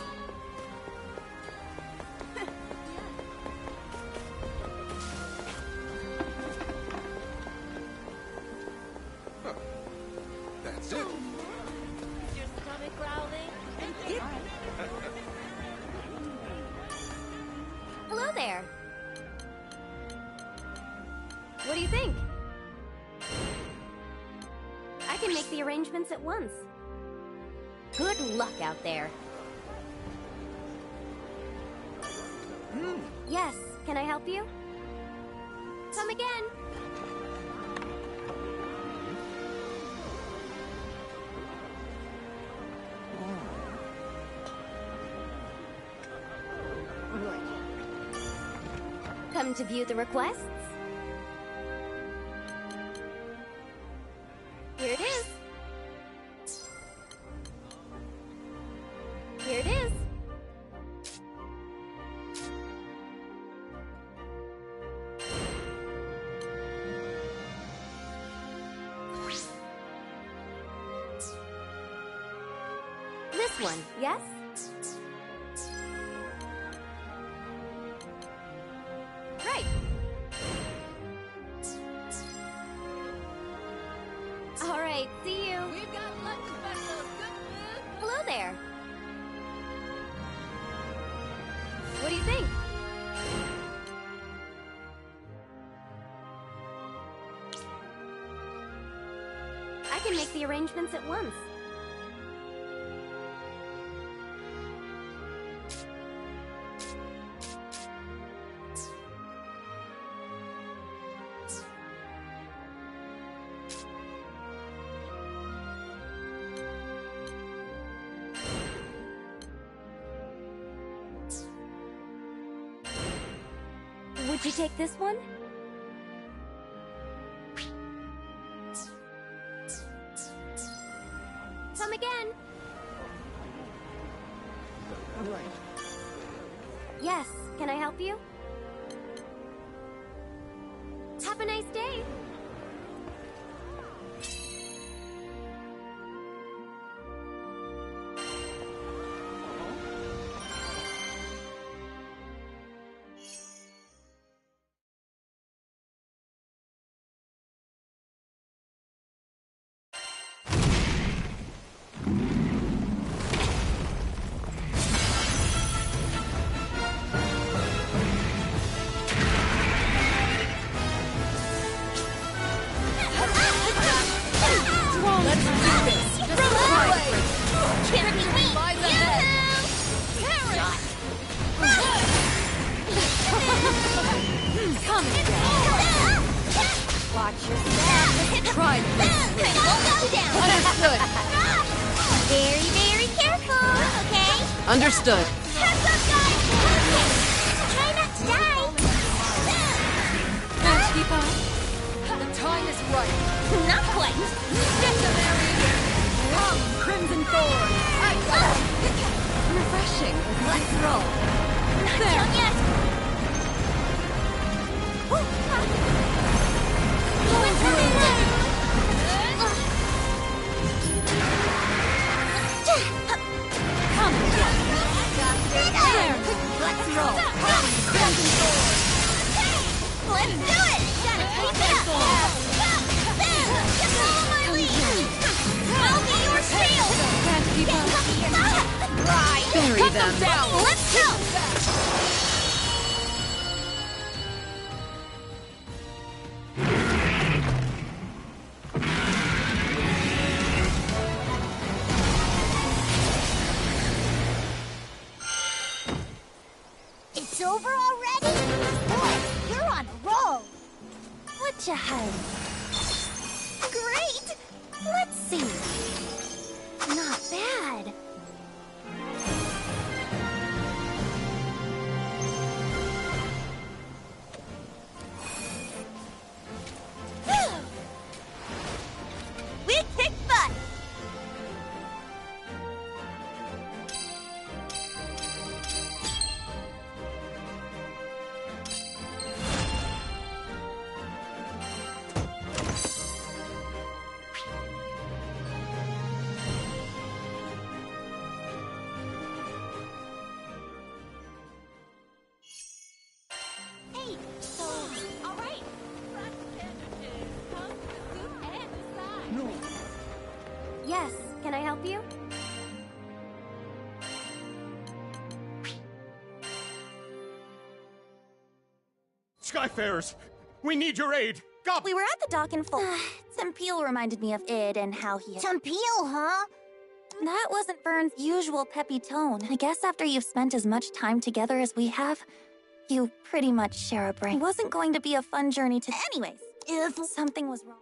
That's it. Is your stomach growling? Hello there. What do you think? I can make the arrangements at once. Good luck out there. Yes, can I help you? Come again. Come to view the requests? Here it is. Here it is. This one, yes? Right. All right, see you. We've got lunch specials. Good food. Hello there. What do you think? I can make the arrangements at once. Would you take this one? Come again. Yes, can I help you? Have a nice day. Watch your step. Try this. It won't go down. Understood. Very, very careful, okay? Understood. Heads up, guys! Okay. Try not to die. Can't keep up. The time is right. Not quite. Come, Crimson Thorn. Refreshing. Let's roll. Not done yet. Come again. There. Let's roll. Crimson Thorn. Let's do it. Gotta keep it up. Just follow my lead. I'll be your shield. Can't keep up. Right. Bury them. Let's go. ahead. Great! Let's see. Not bad. We kick butt! Hey, so, all right. Fried sandwiches. Come to the soup and the side. No. Yes, can I help you? Skyfarers, we need your aid! Gop! We were at the dock in full. Tempeel reminded me of Id and how he... Tempeel, huh? That wasn't Vern's usual peppy tone. I guess after you've spent as much time together as we have, you pretty much share a brain. It wasn't going to be a fun journey to... Anyways, if something was wrong...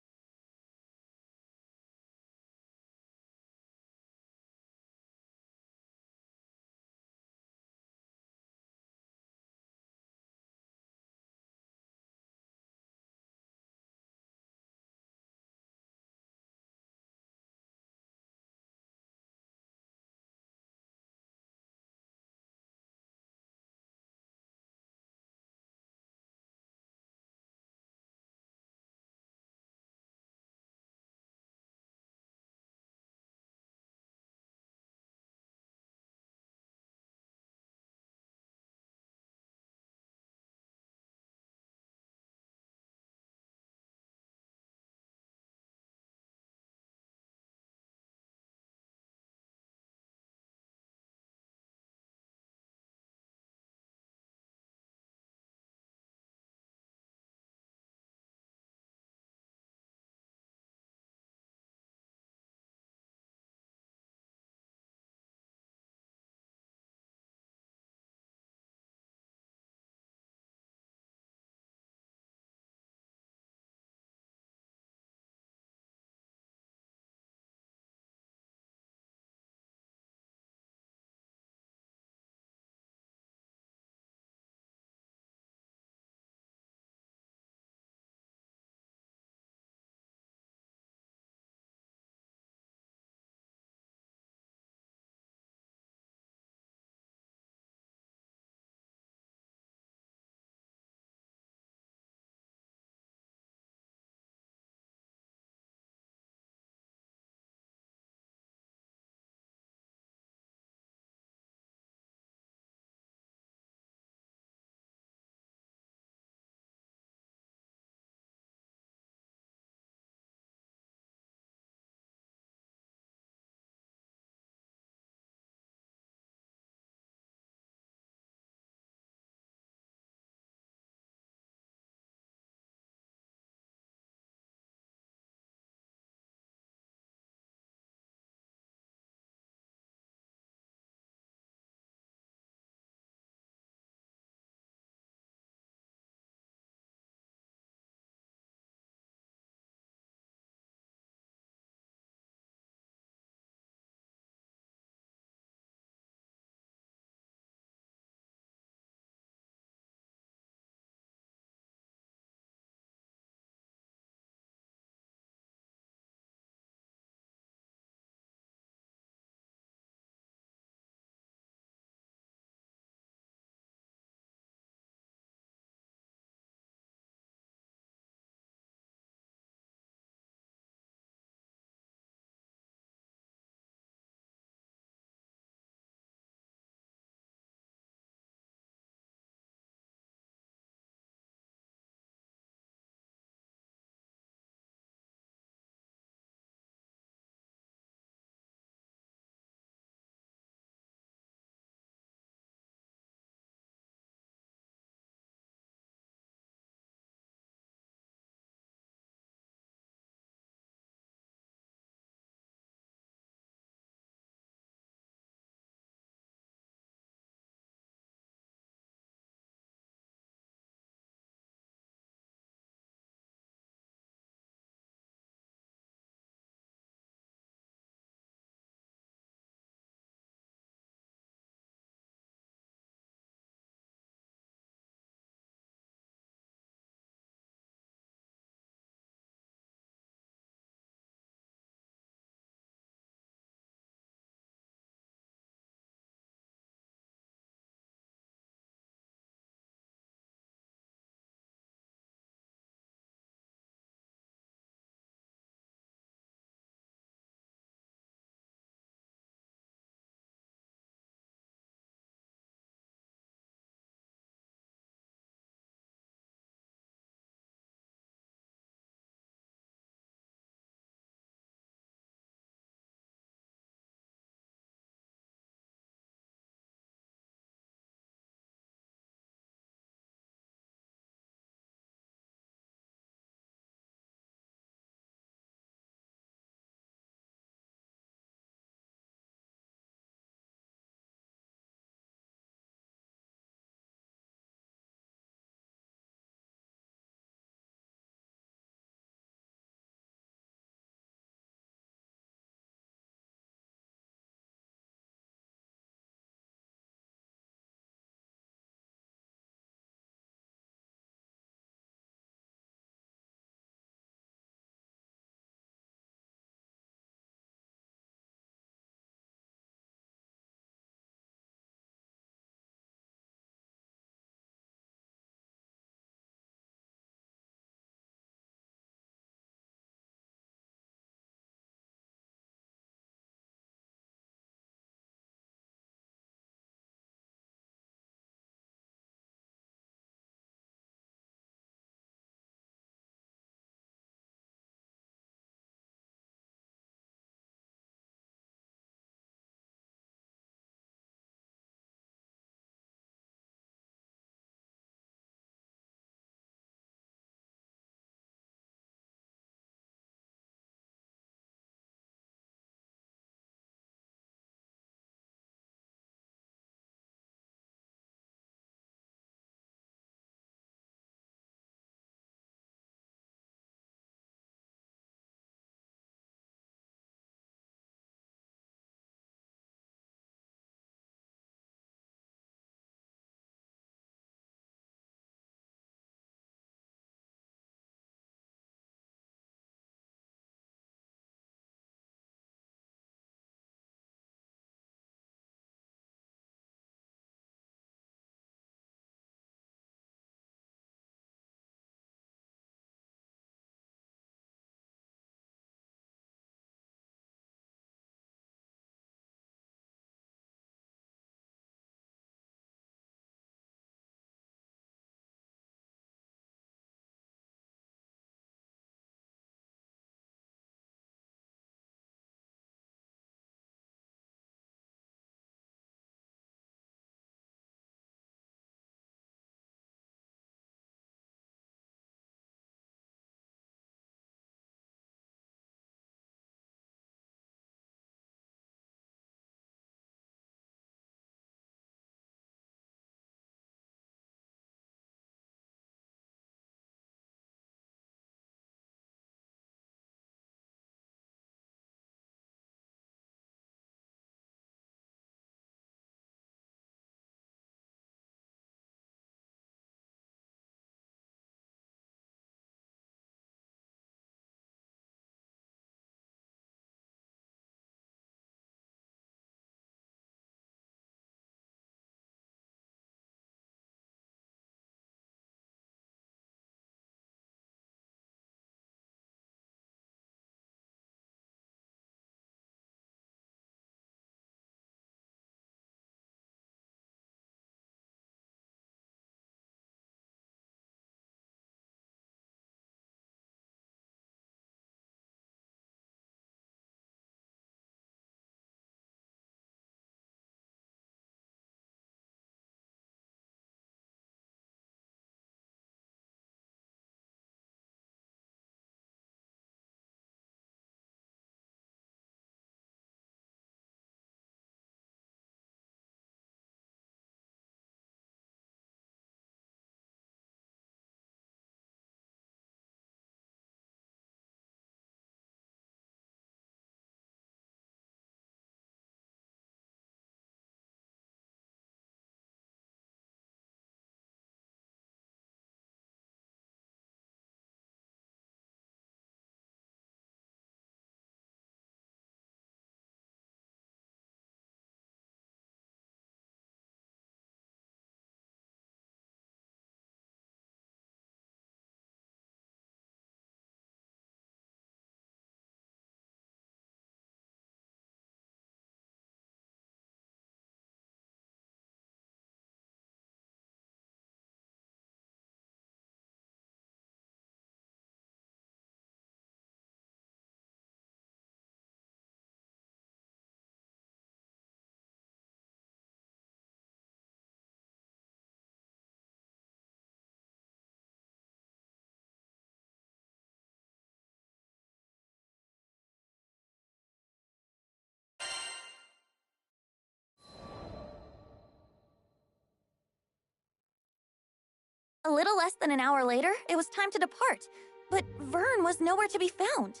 little less than an hour later, it was time to depart, but Vern was nowhere to be found.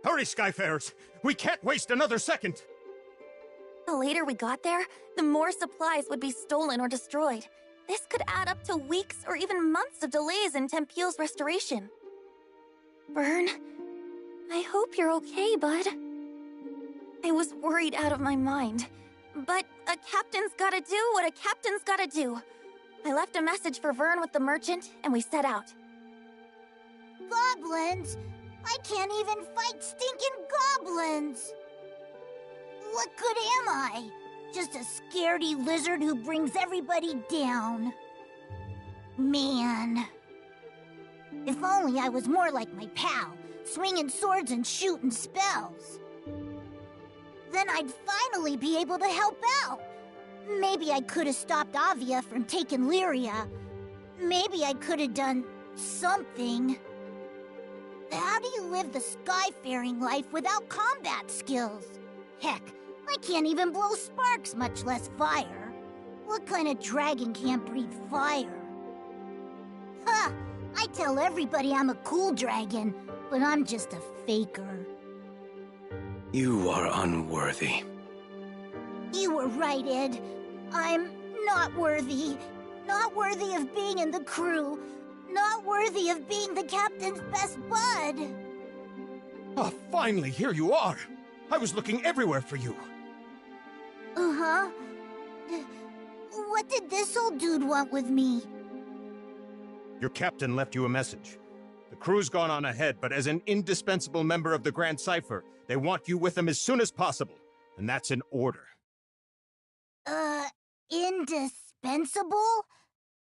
Hurry, Skyfarers! We can't waste another second! The later we got there, the more supplies would be stolen or destroyed. This could add up to weeks or even months of delays in Tempeal's restoration. Vern, I hope you're okay, bud. I was worried out of my mind. But a captain's gotta do what a captain's gotta do. I left a message for Vern with the merchant, and we set out. Goblins? I can't even fight stinking goblins! What good am I? Just a scaredy lizard who brings everybody down. Man. If only I was more like my pal, swinging swords and shooting spells. Then I'd finally be able to help out. Maybe I could have stopped Avia from taking Lyria. Maybe I could have done something. How do you live the skyfaring life without combat skills? Heck, I can't even blow sparks, much less fire. What kind of dragon can't breathe fire? Ha! I tell everybody I'm a cool dragon, but I'm just a faker. You are unworthy. You were right, Ed. I'm not worthy. Not worthy of being in the crew. Not worthy of being the captain's best bud. Oh, finally, here you are! I was looking everywhere for you. Uh-huh. What did this old dude want with me? Your captain left you a message. The crew's gone on ahead, but as an indispensable member of the Grand Cipher, they want you with them as soon as possible. And that's an order. Indispensable?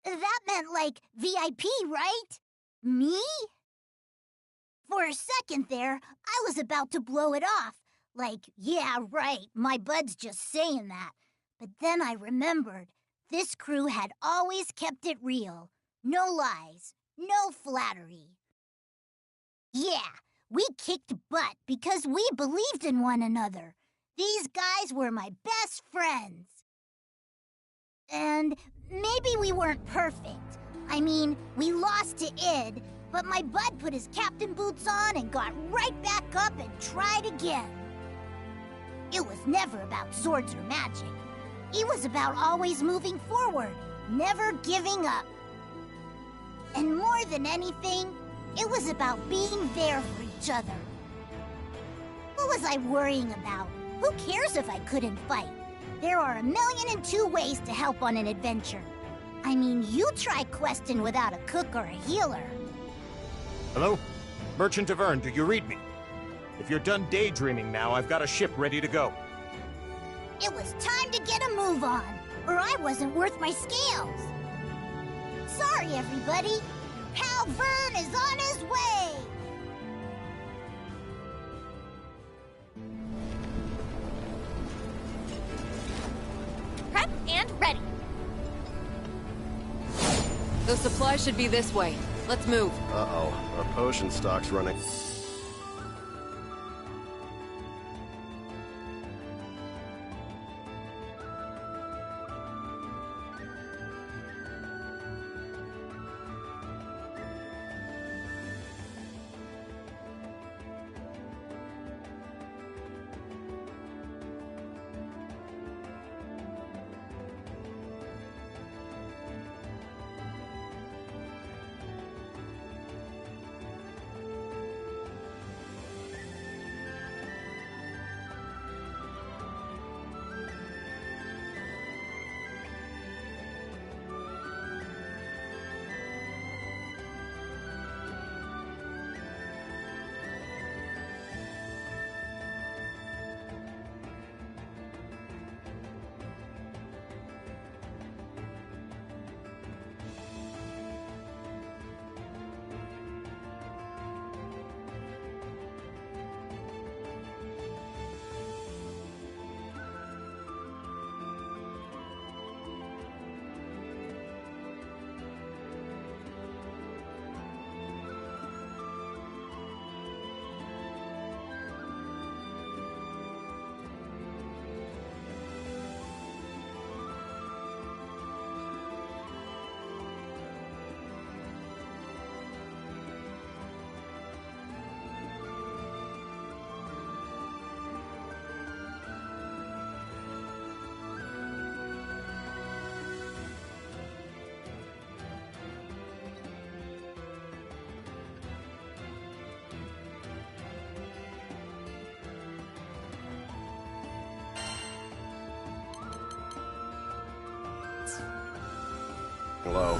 That meant, like, VIP, right? Me? For a second there, I was about to blow it off. Like, yeah, right, my bud's just saying that. But then I remembered, this crew had always kept it real. No lies, no flattery. Yeah, we kicked butt because we believed in one another. These guys were my best friends. And maybe we weren't perfect. I mean, we lost to Id, but my bud put his captain boots on and got right back up and tried again. It was never about swords or magic. It was about always moving forward, never giving up. And more than anything, it was about being there for each other. What was I worrying about? Who cares if I couldn't fight? There are 1,000,002 ways to help on an adventure. I mean, you try questing without a cook or a healer. Hello? Merchant of Vern, do you read me? If you're done daydreaming now, I've got a ship ready to go. It was time to get a move on, or I wasn't worth my scales. Sorry, everybody. Pal Vern is on his way. Prep and ready. The supply should be this way. Let's move. Uh-oh. Our potion stock's running. Hello.